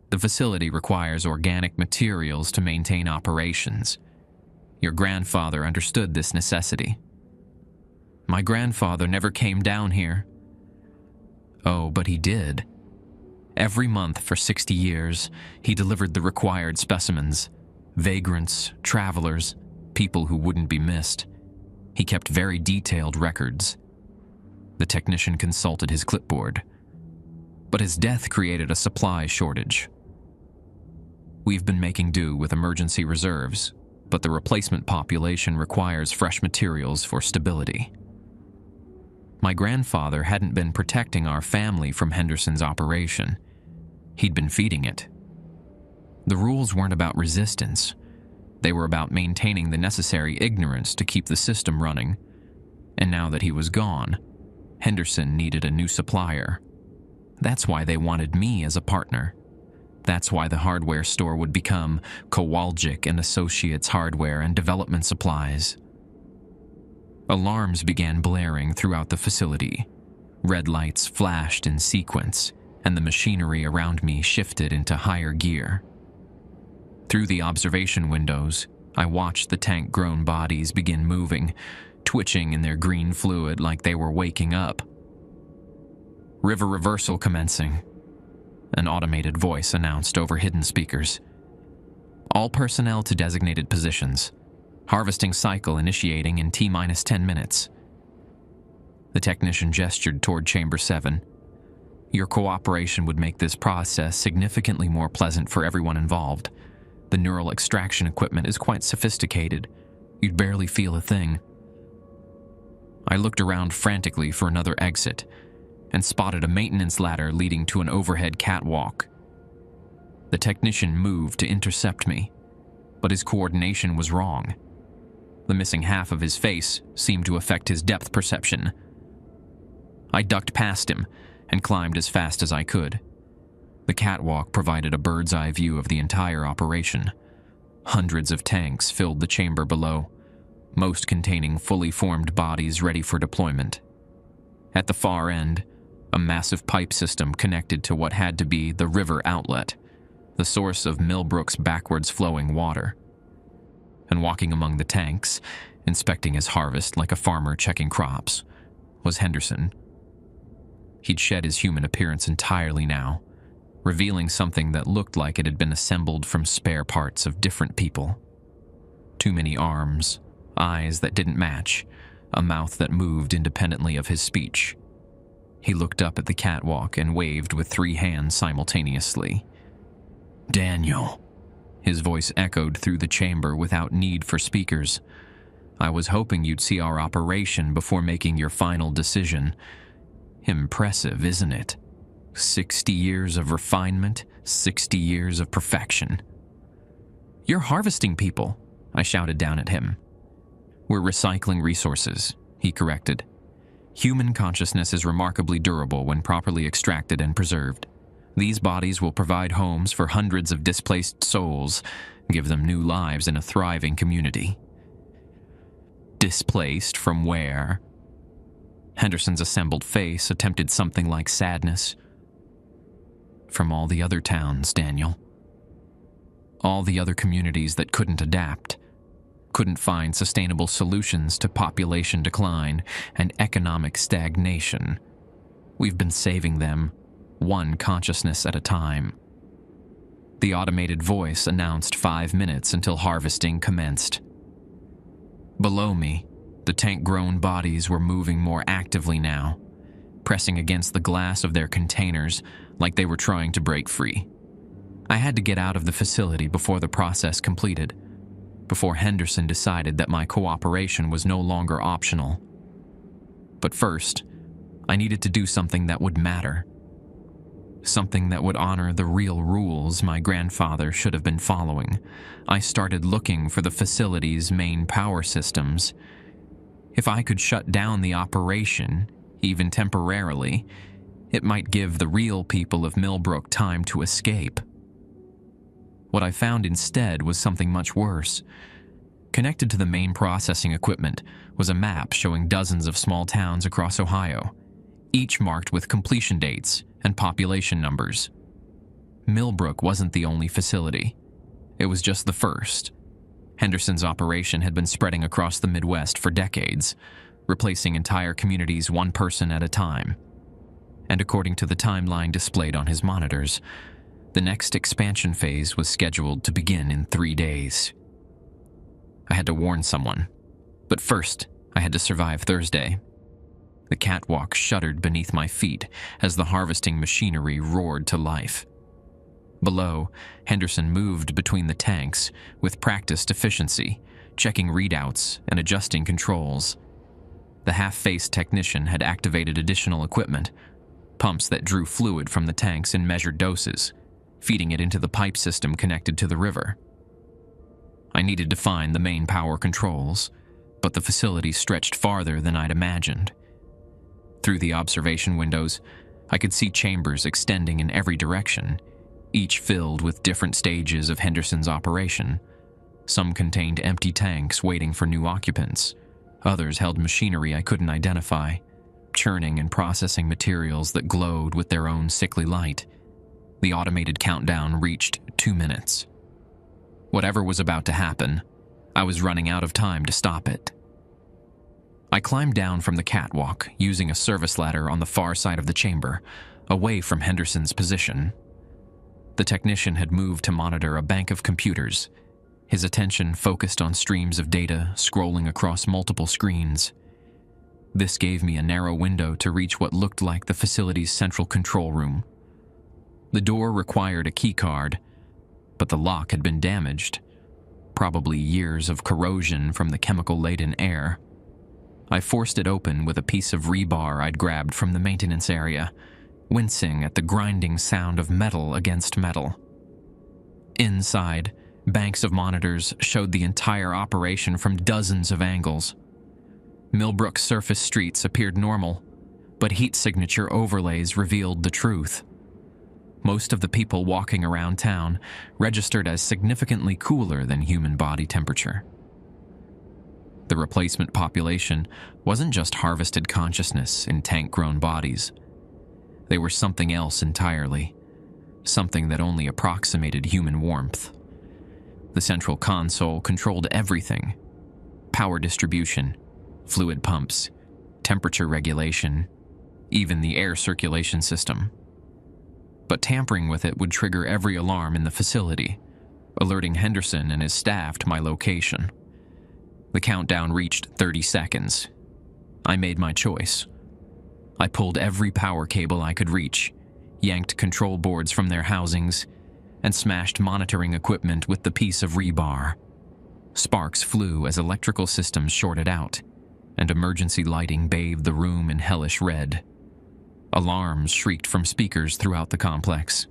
"The facility requires organic materials to maintain operations. Your grandfather understood this necessity." "My grandfather never came down here." "Oh, but he did. Every month for 60 years, he delivered the required specimens. Vagrants, travelers, people who wouldn't be missed. He kept very detailed records." The technician consulted his clipboard. "But his death created a supply shortage. We've been making do with emergency reserves, but the replacement population requires fresh materials for stability." My grandfather hadn't been protecting our family from Henderson's operation. He'd been feeding it. The rules weren't about resistance. They were about maintaining the necessary ignorance to keep the system running. And now that he was gone, Henderson needed a new supplier. That's why they wanted me as a partner. That's why the hardware store would become Kowalczyk and Associates Hardware and Development Supplies. Alarms began blaring throughout the facility. Red lights flashed in sequence, and the machinery around me shifted into higher gear. Through the observation windows, I watched the tank-grown bodies begin moving, twitching in their green fluid like they were waking up. "River reversal commencing," an automated voice announced over hidden speakers. "All personnel to designated positions. Harvesting cycle initiating in T-minus 10 minutes. The technician gestured toward Chamber 7. "Your cooperation would make this process significantly more pleasant for everyone involved. The neural extraction equipment is quite sophisticated. You'd barely feel a thing." I looked around frantically for another exit and spotted a maintenance ladder leading to an overhead catwalk. The technician moved to intercept me, but his coordination was wrong. The missing half of his face seemed to affect his depth perception. I ducked past him and climbed as fast as I could. The catwalk provided a bird's-eye view of the entire operation. Hundreds of tanks filled the chamber below, most containing fully formed bodies ready for deployment. At the far end, a massive pipe system connected to what had to be the river outlet, the source of Millbrook's backwards flowing water. And walking among the tanks, inspecting his harvest like a farmer checking crops, was Henderson. He'd shed his human appearance entirely now, revealing something that looked like it had been assembled from spare parts of different people. Too many arms, eyes that didn't match, a mouth that moved independently of his speech. He looked up at the catwalk and waved with 3 hands simultaneously. "Daniel." His voice echoed through the chamber without need for speakers. "I was hoping you'd see our operation before making your final decision. Impressive, isn't it? 60 years of refinement, 60 years of perfection." "You're harvesting people," I shouted down at him. "We're recycling resources," he corrected. "Human consciousness is remarkably durable when properly extracted and preserved. These bodies will provide homes for hundreds of displaced souls, give them new lives in a thriving community." "Displaced from where?" Henderson's assembled face attempted something like sadness. "From all the other towns, Daniel. All the other communities that couldn't adapt, couldn't find sustainable solutions to population decline and economic stagnation. We've been saving them, one consciousness at a time." The automated voice announced 5 minutes until harvesting commenced. Below me, the tank-grown bodies were moving more actively now, pressing against the glass of their containers like they were trying to break free. I had to get out of the facility before the process completed, before Henderson decided that my cooperation was no longer optional. But first, I needed to do something that would matter. Something that would honor the real rules my grandfather should have been following. I started looking for the facility's main power systems. If I could shut down the operation, even temporarily, it might give the real people of Millbrook time to escape. What I found instead was something much worse. Connected to the main processing equipment was a map showing dozens of small towns across Ohio, each marked with completion dates and population numbers. Millbrook wasn't the only facility. It was just the first. Henderson's operation had been spreading across the Midwest for decades, replacing entire communities one person at a time. And according to the timeline displayed on his monitors, the next expansion phase was scheduled to begin in 3 days. I had to warn someone, but first I had to survive Thursday. The catwalk shuddered beneath my feet as the harvesting machinery roared to life. Below, Henderson moved between the tanks with practiced efficiency, checking readouts and adjusting controls. The half-faced technician had activated additional equipment, pumps that drew fluid from the tanks in measured doses, feeding it into the pipe system connected to the river. I needed to find the main power controls, but the facility stretched farther than I'd imagined. Through the observation windows, I could see chambers extending in every direction, each filled with different stages of Henderson's operation. Some contained empty tanks waiting for new occupants. Others held machinery I couldn't identify, churning and processing materials that glowed with their own sickly light. The automated countdown reached 2 minutes. Whatever was about to happen, I was running out of time to stop it. I climbed down from the catwalk using a service ladder on the far side of the chamber, away from Henderson's position. The technician had moved to monitor a bank of computers, his attention focused on streams of data scrolling across multiple screens. This gave me a narrow window to reach what looked like the facility's central control room. The door required a key card, but the lock had been damaged, probably years of corrosion from the chemical-laden air. I forced it open with a piece of rebar I'd grabbed from the maintenance area, wincing at the grinding sound of metal against metal. Inside, banks of monitors showed the entire operation from dozens of angles. Millbrook's surface streets appeared normal, but heat signature overlays revealed the truth. Most of the people walking around town registered as significantly cooler than human body temperature. The replacement population wasn't just harvested consciousness in tank-grown bodies. They were something else entirely, something that only approximated human warmth. The central console controlled everything: power distribution, fluid pumps, temperature regulation, even the air circulation system. But tampering with it would trigger every alarm in the facility, alerting Henderson and his staff to my location. The countdown reached 30 seconds. I made my choice. I pulled every power cable I could reach, yanked control boards from their housings, and smashed monitoring equipment with the piece of rebar. Sparks flew as electrical systems shorted out, and emergency lighting bathed the room in hellish red. Alarms shrieked from speakers throughout the complex.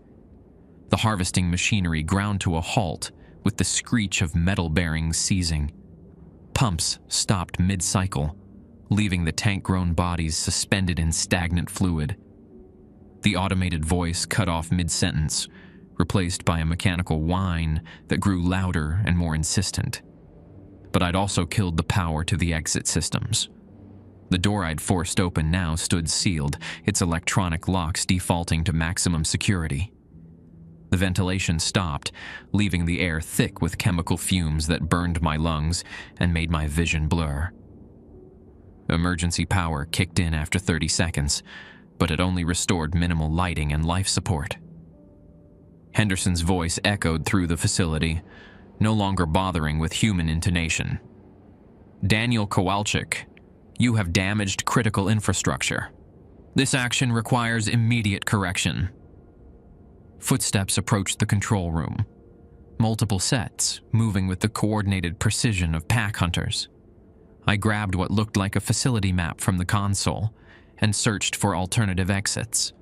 The harvesting machinery ground to a halt with the screech of metal bearings seizing. Pumps stopped mid-cycle, leaving the tank-grown bodies suspended in stagnant fluid. The automated voice cut off mid-sentence, replaced by a mechanical whine that grew louder and more insistent. But I'd also killed the power to the exit systems. The door I'd forced open now stood sealed, its electronic locks defaulting to maximum security. The ventilation stopped, leaving the air thick with chemical fumes that burned my lungs and made my vision blur. Emergency power kicked in after 30 seconds, but it only restored minimal lighting and life support. Henderson's voice echoed through the facility, no longer bothering with human intonation. "Daniel Kowalczyk, you have damaged critical infrastructure. This action requires immediate correction." Footsteps approached the control room. Multiple sets, moving with the coordinated precision of pack hunters. I grabbed what looked like a facility map from the console and searched for alternative exits.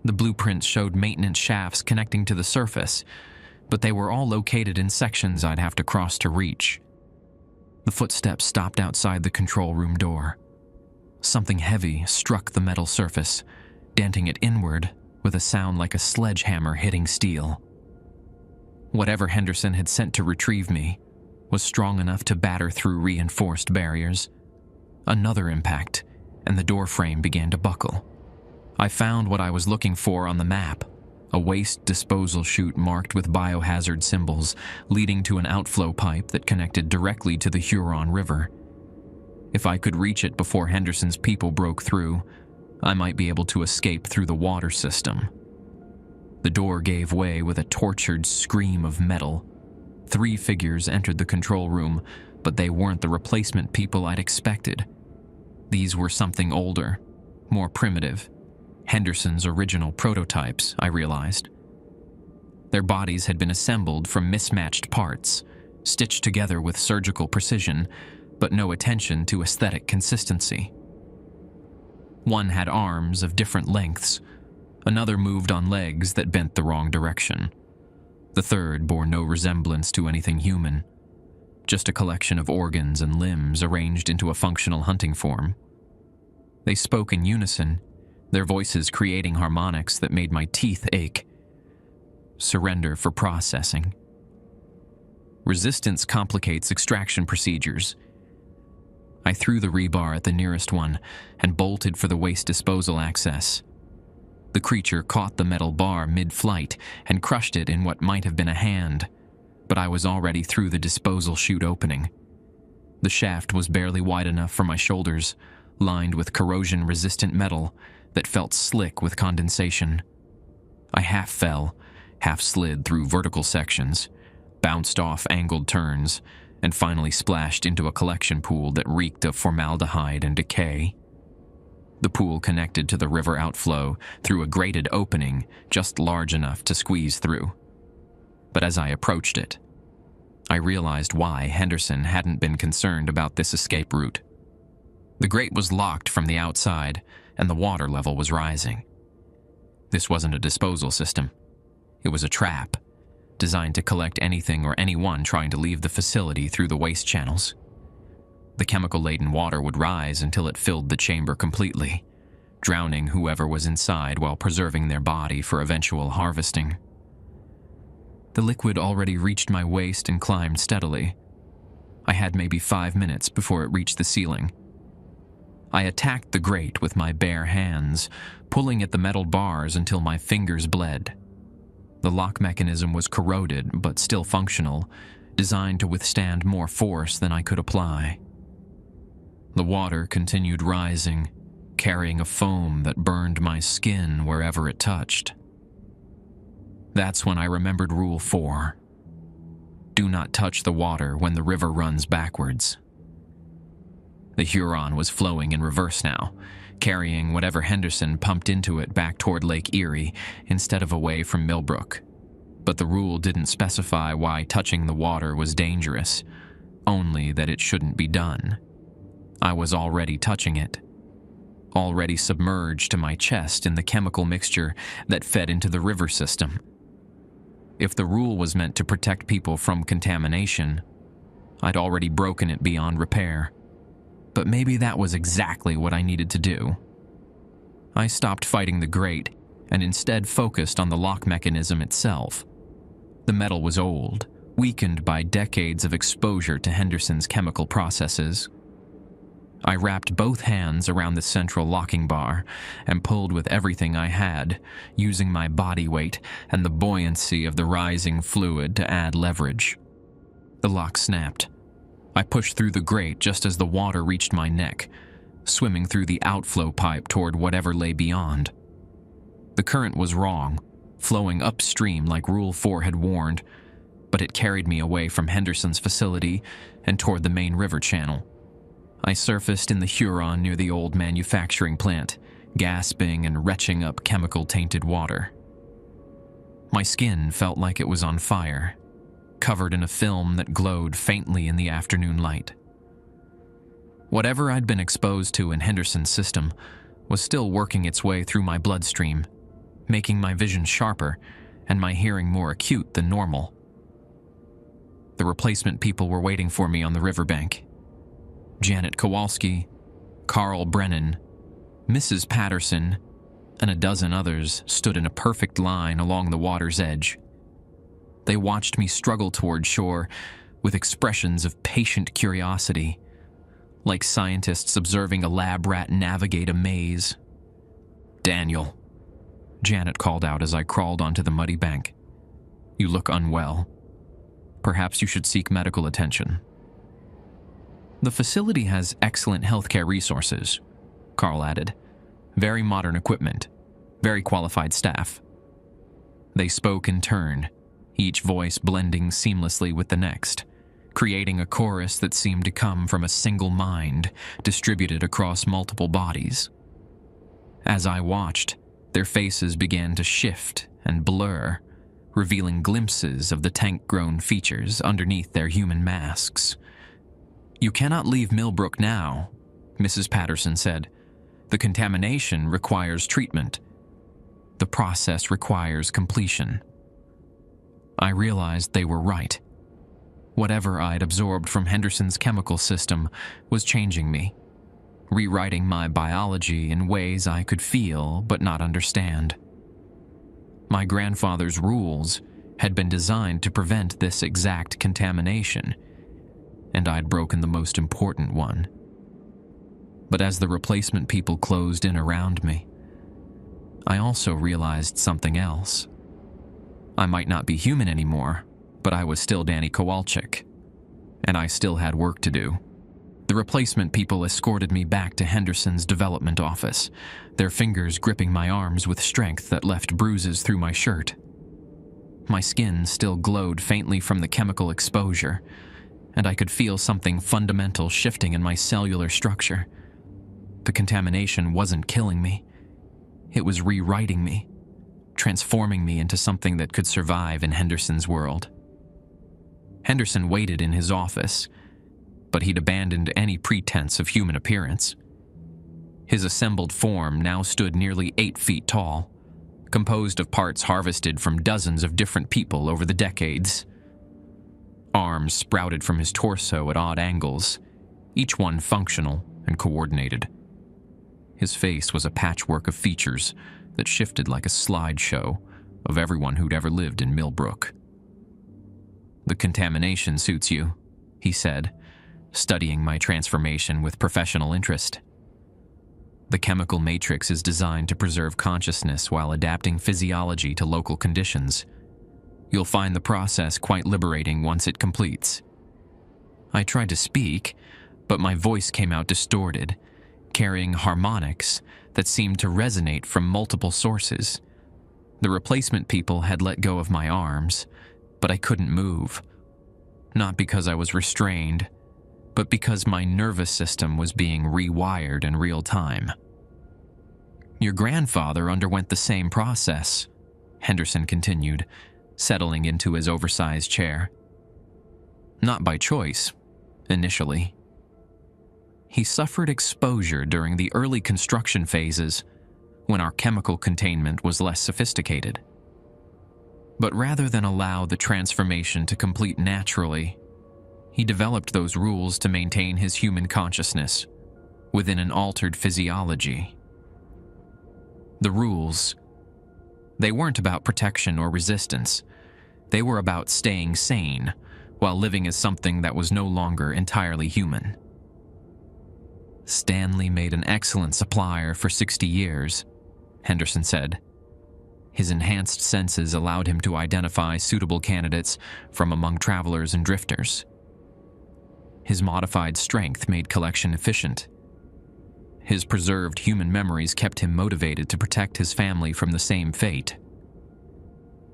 The blueprints showed maintenance shafts connecting to the surface, but they were all located in sections I'd have to cross to reach. The footsteps stopped outside the control room door. Something heavy struck the metal surface, denting it inward with a sound like a sledgehammer hitting steel. Whatever Henderson had sent to retrieve me was strong enough to batter through reinforced barriers. Another impact, and the door frame began to buckle. I found what I was looking for on the map, a waste disposal chute marked with biohazard symbols leading to an outflow pipe that connected directly to the Huron River. If I could reach it before Henderson's people broke through, I might be able to escape through the water system. The door gave way with a tortured scream of metal. 3 figures entered the control room, but they weren't the replacement people I'd expected. These were something older, more primitive. Henderson's original prototypes, I realized. Their bodies had been assembled from mismatched parts, stitched together with surgical precision, but no attention to aesthetic consistency. One had arms of different lengths. Another moved on legs that bent the wrong direction. The third bore no resemblance to anything human, just a collection of organs and limbs arranged into a functional hunting form. They spoke in unison, their voices creating harmonics that made my teeth ache. Surrender for processing. Resistance complicates extraction procedures. I threw the rebar at the nearest one and bolted for the waste disposal access. The creature caught the metal bar mid-flight and crushed it in what might have been a hand, but I was already through the disposal chute opening. The shaft was barely wide enough for my shoulders, lined with corrosion-resistant metal that felt slick with condensation. I half fell, half slid through vertical sections, bounced off angled turns, and finally splashed into a collection pool that reeked of formaldehyde and decay. The pool connected to the river outflow through a grated opening just large enough to squeeze through. But as I approached it, I realized why Henderson hadn't been concerned about this escape route. The grate was locked from the outside, and the water level was rising. This wasn't a disposal system. It was a trap, designed to collect anything or anyone trying to leave the facility through the waste channels. The chemical-laden water would rise until it filled the chamber completely, drowning whoever was inside while preserving their body for eventual harvesting. The liquid already reached my waist and climbed steadily. I had maybe 5 minutes before it reached the ceiling. I attacked the grate with my bare hands, pulling at the metal bars until my fingers bled. The lock mechanism was corroded but still functional, designed to withstand more force than I could apply. The water continued rising, carrying a foam that burned my skin wherever it touched. That's when I remembered Rule 4. Do not touch the water when the river runs backwards. The Huron was flowing in reverse now, carrying whatever Henderson pumped into it back toward Lake Erie instead of away from Millbrook. But the rule didn't specify why touching the water was dangerous, only that it shouldn't be done. I was already touching it, already submerged to my chest in the chemical mixture that fed into the river system. If the rule was meant to protect people from contamination, I'd already broken it beyond repair. But maybe that was exactly what I needed to do. I stopped fighting the grate and instead focused on the lock mechanism itself. The metal was old, weakened by decades of exposure to Henderson's chemical processes. I wrapped both hands around the central locking bar and pulled with everything I had, using my body weight and the buoyancy of the rising fluid to add leverage. The lock snapped. I pushed through the grate just as the water reached my neck, swimming through the outflow pipe toward whatever lay beyond. The current was wrong, flowing upstream like Rule 4 had warned, but it carried me away from Henderson's facility and toward the main river channel. I surfaced in the Huron near the old manufacturing plant, gasping and retching up chemical-tainted water. My skin felt like it was on fire, covered in a film that glowed faintly in the afternoon light. Whatever I'd been exposed to in Henderson's system was still working its way through my bloodstream, making my vision sharper and my hearing more acute than normal. The replacement people were waiting for me on the riverbank. Janet Kowalski, Carl Brennan, Mrs. Patterson, and a dozen others stood in a perfect line along the water's edge. They watched me struggle toward shore with expressions of patient curiosity, like scientists observing a lab rat navigate a maze. "Daniel," Janet called out as I crawled onto the muddy bank. "You look unwell. Perhaps you should seek medical attention." "The facility has excellent healthcare resources," Carl added. "Very modern equipment, very qualified staff." They spoke in turn, each voice blending seamlessly with the next, creating a chorus that seemed to come from a single mind distributed across multiple bodies. As I watched, their faces began to shift and blur, revealing glimpses of the tank-grown features underneath their human masks. "You cannot leave Millbrook now," Mrs. Patterson said. "The contamination requires treatment. The process requires completion." I realized they were right. Whatever I'd absorbed from Henderson's chemical system was changing me, rewriting my biology in ways I could feel but not understand. My grandfather's rules had been designed to prevent this exact contamination, and I'd broken the most important one. But as the replacement people closed in around me, I also realized something else. I might not be human anymore, but I was still Danny Kowalczyk, and I still had work to do. The replacement people escorted me back to Henderson's development office, their fingers gripping my arms with strength that left bruises through my shirt. My skin still glowed faintly from the chemical exposure, and I could feel something fundamental shifting in my cellular structure. The contamination wasn't killing me. It was rewriting me, transforming me into something that could survive in Henderson's world. Henderson waited in his office, but he'd abandoned any pretense of human appearance. His assembled form now stood nearly 8 feet tall, composed of parts harvested from dozens of different people over the decades. Arms sprouted from his torso at odd angles, each one functional and coordinated. His face was a patchwork of features that shifted like a slideshow of everyone who'd ever lived in Millbrook. "The contamination suits you," he said, studying my transformation with professional interest. "The chemical matrix is designed to preserve consciousness while adapting physiology to local conditions. You'll find the process quite liberating once it completes." I tried to speak, but my voice came out distorted, carrying harmonics that seemed to resonate from multiple sources. The replacement people had let go of my arms, but I couldn't move. Not because I was restrained, but because my nervous system was being rewired in real time. "Your grandfather underwent the same process," Henderson continued, settling into his oversized chair. "Not by choice, initially. He suffered exposure during the early construction phases when our chemical containment was less sophisticated. But rather than allow the transformation to complete naturally, he developed those rules to maintain his human consciousness within an altered physiology. The rules, they weren't about protection or resistance. They were about staying sane while living as something that was no longer entirely human. Stanley made an excellent supplier for 60 years, Henderson said. His enhanced senses allowed him to identify suitable candidates from among travelers and drifters. His modified strength made collection efficient. His preserved human memories kept him motivated to protect his family from the same fate.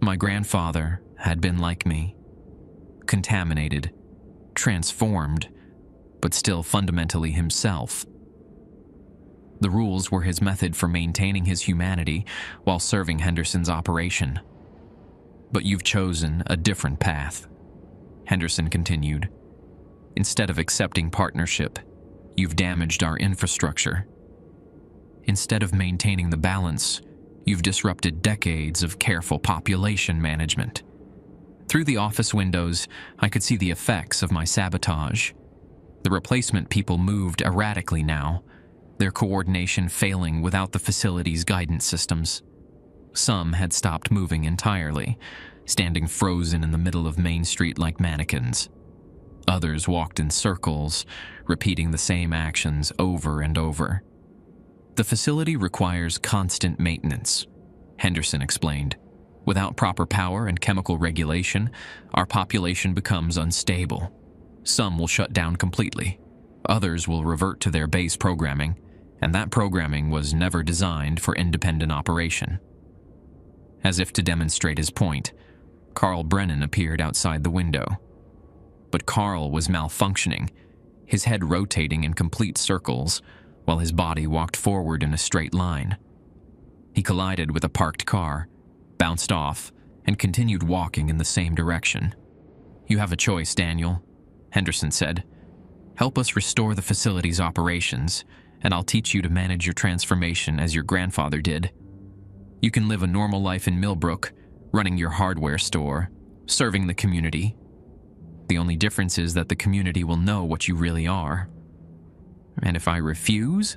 My grandfather had been like me, contaminated, transformed, but still fundamentally himself. The rules were his method for maintaining his humanity while serving Henderson's operation. But you've chosen a different path, Henderson continued. Instead of accepting partnership, you've damaged our infrastructure. Instead of maintaining the balance, you've disrupted decades of careful population management. Through the office windows, I could see the effects of my sabotage. The replacement people moved erratically now, their coordination failing without the facility's guidance systems. Some had stopped moving entirely, standing frozen in the middle of Main Street like mannequins. Others walked in circles, repeating the same actions over and over. The facility requires constant maintenance, Henderson explained. Without proper power and chemical regulation, our population becomes unstable. Some will shut down completely. Others will revert to their base programming, and that programming was never designed for independent operation. As if to demonstrate his point, Carl Brennan appeared outside the window. But Carl was malfunctioning, his head rotating in complete circles, while his body walked forward in a straight line. He collided with a parked car, bounced off, and continued walking in the same direction. "You have a choice, Daniel," Henderson said. "Help us restore the facility's operations, and I'll teach you to manage your transformation as your grandfather did. You can live a normal life in Millbrook, running your hardware store, serving the community. The only difference is that the community will know what you really are. And if I refuse?"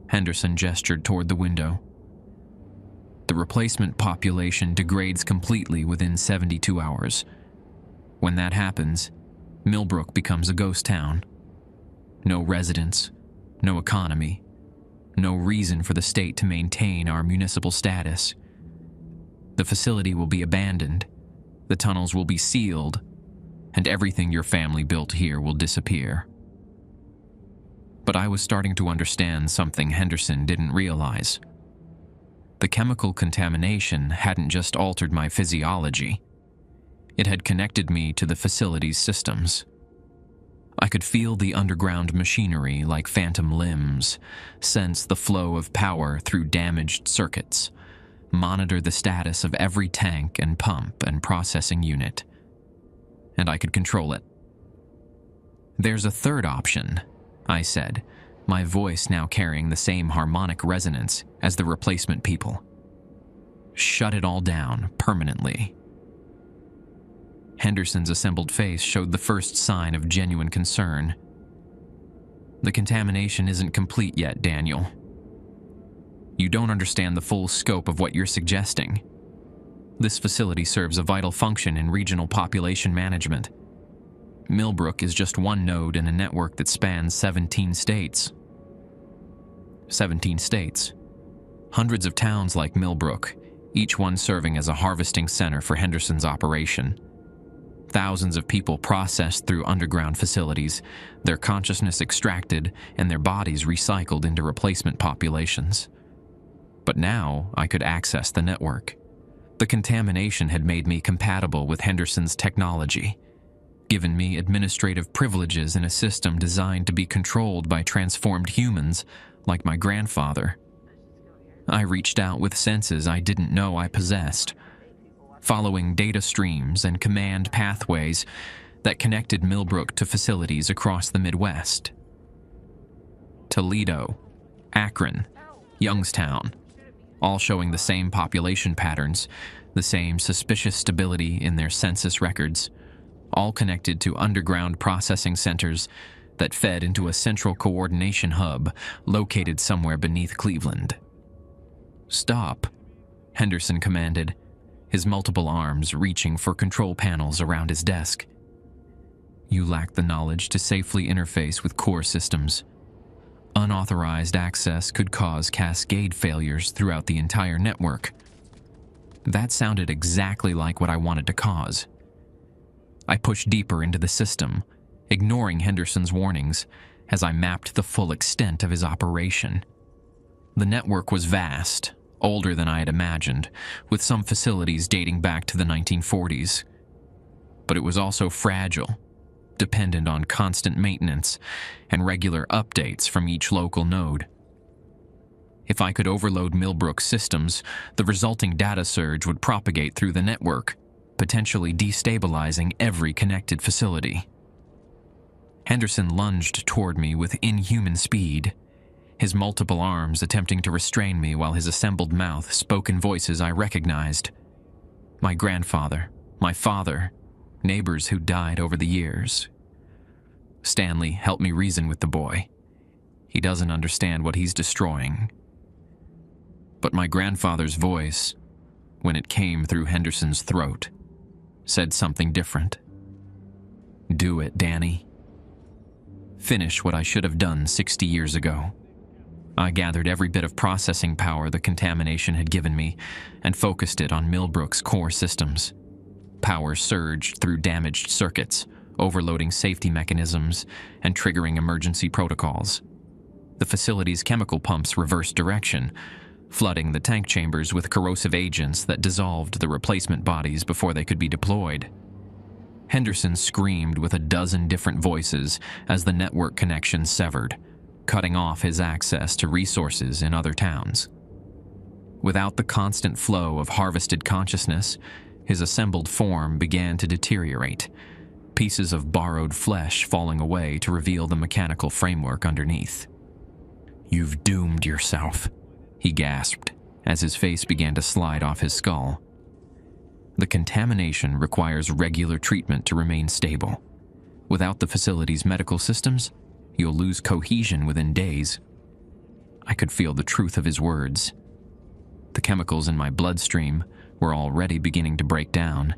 Henderson gestured toward the window. "The replacement population degrades completely within 72 hours. When that happens, Millbrook becomes a ghost town. No residents, no economy, no reason for the state to maintain our municipal status. The facility will be abandoned, the tunnels will be sealed, and everything your family built here will disappear." But I was starting to understand something Henderson didn't realize. The chemical contamination hadn't just altered my physiology. It had connected me to the facility's systems. I could feel the underground machinery like phantom limbs, sense the flow of power through damaged circuits, monitor the status of every tank and pump and processing unit. And I could control it. "There's a third option," I said, my voice now carrying the same harmonic resonance as the replacement people. "Shut it all down permanently." Henderson's assembled face showed the first sign of genuine concern. "The contamination isn't complete yet, Daniel. You don't understand the full scope of what you're suggesting. This facility serves a vital function in regional population management. Millbrook is just one node in a network that spans 17 states. 17 states. Hundreds of towns like Millbrook, each one serving as a harvesting center for Henderson's operation. Thousands of people processed through underground facilities, their consciousness extracted, and their bodies recycled into replacement populations. But now I could access the network. The contamination had made me compatible with Henderson's technology, given me administrative privileges in a system designed to be controlled by transformed humans like my grandfather. I reached out with senses I didn't know I possessed, following data streams and command pathways that connected Millbrook to facilities across the Midwest. Toledo, Akron, Youngstown, all showing the same population patterns, the same suspicious stability in their census records, all connected to underground processing centers that fed into a central coordination hub located somewhere beneath Cleveland. "Stop," Henderson commanded, his multiple arms reaching for control panels around his desk. "You lack the knowledge to safely interface with core systems. Unauthorized access could cause cascade failures throughout the entire network." That sounded exactly like what I wanted to cause. I pushed deeper into the system, ignoring Henderson's warnings as I mapped the full extent of his operation. The network was vast, older than I had imagined, with some facilities dating back to the 1940s. But it was also fragile, dependent on constant maintenance and regular updates from each local node. If I could overload Millbrook's systems, the resulting data surge would propagate through the network, potentially destabilizing every connected facility. Henderson lunged toward me with inhuman speed, his multiple arms attempting to restrain me while his assembled mouth spoke in voices I recognized. My grandfather, my father, neighbors who died over the years. Stanley helped me reason with the boy. He doesn't understand what he's destroying. But my grandfather's voice, when it came through Henderson's throat, said something different. "Do it, Danny. Finish what I should have done 60 years ago." I gathered every bit of processing power the contamination had given me and focused it on Millbrook's core systems. Power surged through damaged circuits, overloading safety mechanisms and triggering emergency protocols. The facility's chemical pumps reversed direction, flooding the tank chambers with corrosive agents that dissolved the replacement bodies before they could be deployed. Henderson screamed with a dozen different voices as the network connection severed, cutting off his access to resources in other towns. Without the constant flow of harvested consciousness, his assembled form began to deteriorate, pieces of borrowed flesh falling away to reveal the mechanical framework underneath. "You've doomed yourself," he gasped as his face began to slide off his skull. The contamination requires regular treatment to remain stable. Without the facility's medical systems, you'll lose cohesion within days. I could feel the truth of his words. The chemicals in my bloodstream were already beginning to break down,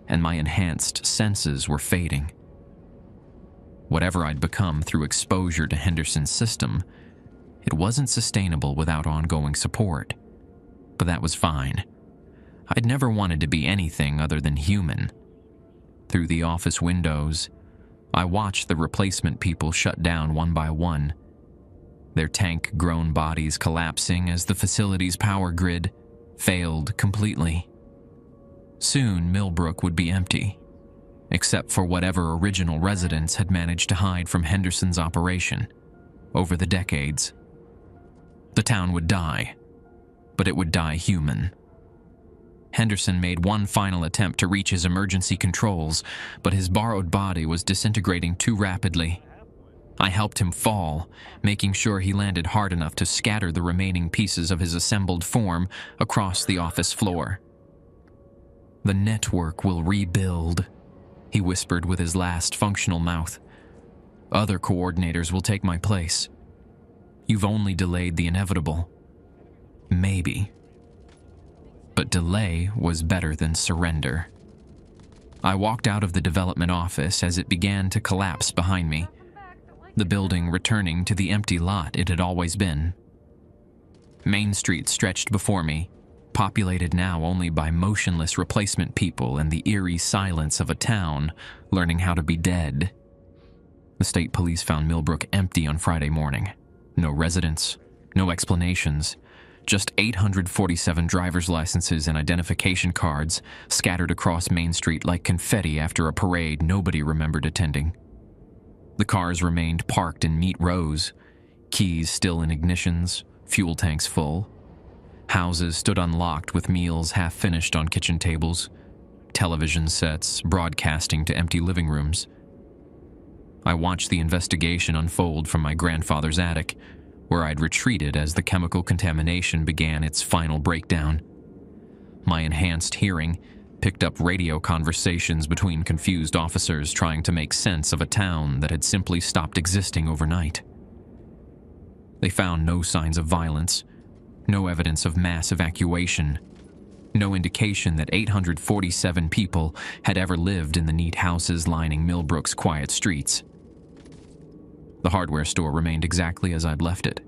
and my enhanced senses were fading. Whatever I'd become through exposure to Henderson's system, it wasn't sustainable without ongoing support. But that was fine. I'd never wanted to be anything other than human. Through the office windows, I watched the replacement people shut down one by one, their tank-grown bodies collapsing as the facility's power grid failed completely. Soon, Millbrook would be empty, except for whatever original residents had managed to hide from Henderson's operation over the decades. The town would die, but it would die human. Henderson made one final attempt to reach his emergency controls, but his borrowed body was disintegrating too rapidly. I helped him fall, making sure he landed hard enough to scatter the remaining pieces of his assembled form across the office floor. "The network will rebuild," he whispered with his last functional mouth. "Other coordinators will take my place. You've only delayed the inevitable. Maybe." But delay was better than surrender. I walked out of the development office as it began to collapse behind me, the building returning to the empty lot it had always been. Main Street stretched before me, populated now only by motionless replacement people and the eerie silence of a town learning how to be dead. The state police found Millbrook empty on Friday morning. No residents, no explanations, just 847 driver's licenses and identification cards scattered across Main Street like confetti after a parade nobody remembered attending. The cars remained parked in neat rows, keys still in ignitions, fuel tanks full. Houses stood unlocked with meals half-finished on kitchen tables, television sets broadcasting to empty living rooms. I watched the investigation unfold from my grandfather's attic, where I'd retreated as the chemical contamination began its final breakdown. My enhanced hearing picked up radio conversations between confused officers trying to make sense of a town that had simply stopped existing overnight. They found no signs of violence, no evidence of mass evacuation, no indication that 847 people had ever lived in the neat houses lining Millbrook's quiet streets. The hardware store remained exactly as I'd left it.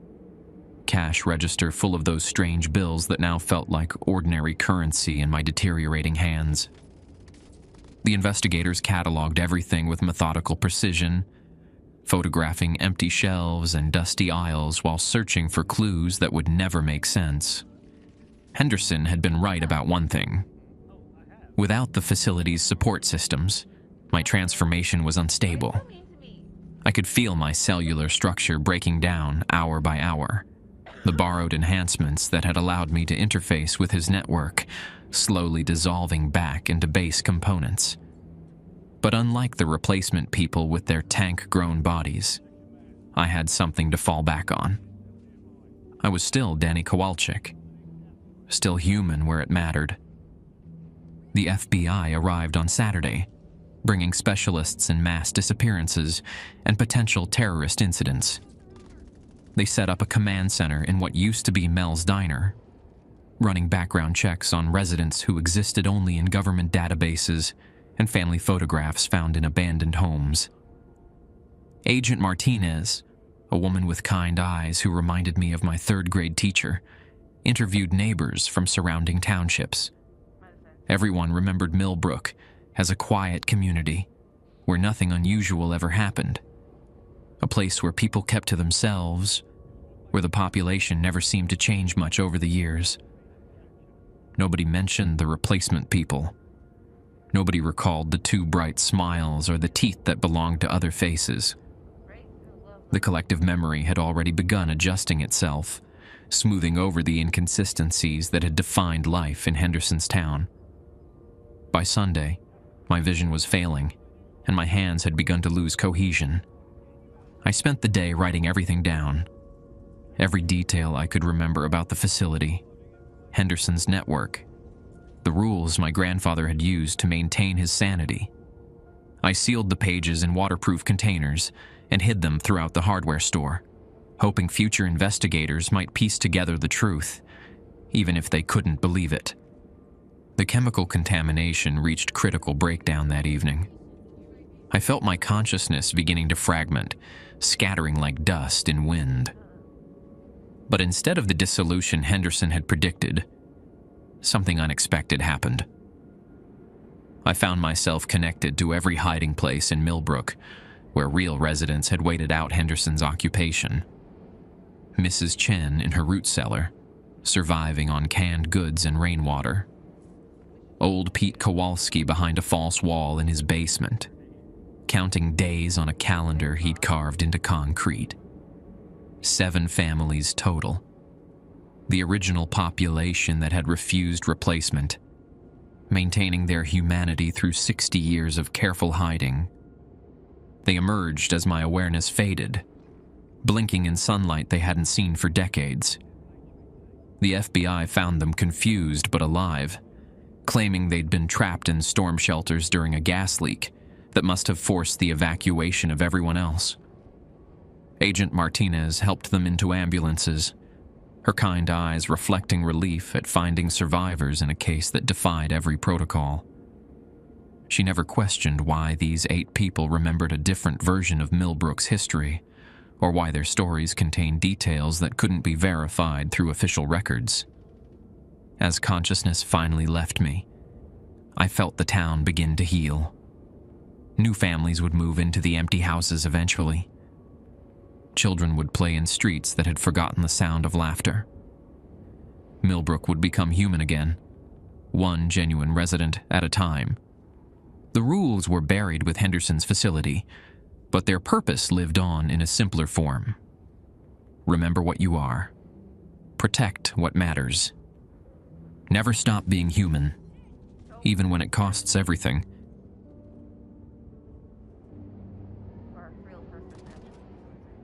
Cash register full of those strange bills that now felt like ordinary currency in my deteriorating hands. The investigators cataloged everything with methodical precision, photographing empty shelves and dusty aisles while searching for clues that would never make sense. Henderson had been right about one thing. Without the facility's support systems, my transformation was unstable. I could feel my cellular structure breaking down hour by hour. The borrowed enhancements that had allowed me to interface with his network slowly dissolving back into base components. But unlike the replacement people with their tank-grown bodies, I had something to fall back on. I was still Danny Kowalczyk, still human where it mattered. The FBI arrived on Saturday, bringing specialists in mass disappearances and potential terrorist incidents. They set up a command center in what used to be Mel's Diner, running background checks on residents who existed only in government databases and family photographs found in abandoned homes. Agent Martinez, a woman with kind eyes who reminded me of my third-grade teacher, interviewed neighbors from surrounding townships. Everyone remembered Millbrook as a quiet community where nothing unusual ever happened, a place where people kept to themselves, where the population never seemed to change much over the years. Nobody mentioned the replacement people. Nobody recalled the two bright smiles or the teeth that belonged to other faces. The collective memory had already begun adjusting itself, smoothing over the inconsistencies that had defined life in Henderson's town. By Sunday, my vision was failing, and my hands had begun to lose cohesion. I spent the day writing everything down, every detail I could remember about the facility, Henderson's network, the rules my grandfather had used to maintain his sanity. I sealed the pages in waterproof containers and hid them throughout the hardware store, hoping future investigators might piece together the truth, even if they couldn't believe it. The chemical contamination reached critical breakdown that evening. I felt my consciousness beginning to fragment, scattering like dust in wind. But instead of the dissolution Henderson had predicted, something unexpected happened. I found myself connected to every hiding place in Millbrook, where real residents had waited out Henderson's occupation. Mrs. Chen in her root cellar, surviving on canned goods and rainwater. Old Pete Kowalski behind a false wall in his basement, counting days on a calendar he'd carved into concrete. 7 families total. The original population that had refused replacement, maintaining their humanity through 60 years of careful hiding. They emerged as my awareness faded, blinking in sunlight they hadn't seen for decades. The FBI found them confused but alive, claiming they'd been trapped in storm shelters during a gas leak that must have forced the evacuation of everyone else. Agent Martinez helped them into ambulances, her kind eyes reflecting relief at finding survivors in a case that defied every protocol. She never questioned why these 8 people remembered a different version of Millbrook's history, or why their stories contained details that couldn't be verified through official records. As consciousness finally left me, I felt the town begin to heal. New families would move into the empty houses eventually. Children would play in streets that had forgotten the sound of laughter. Millbrook would become human again, one genuine resident at a time. The rules were buried with Henderson's facility, but their purpose lived on in a simpler form. Remember what you are. Protect what matters. Never stop being human, even when it costs everything.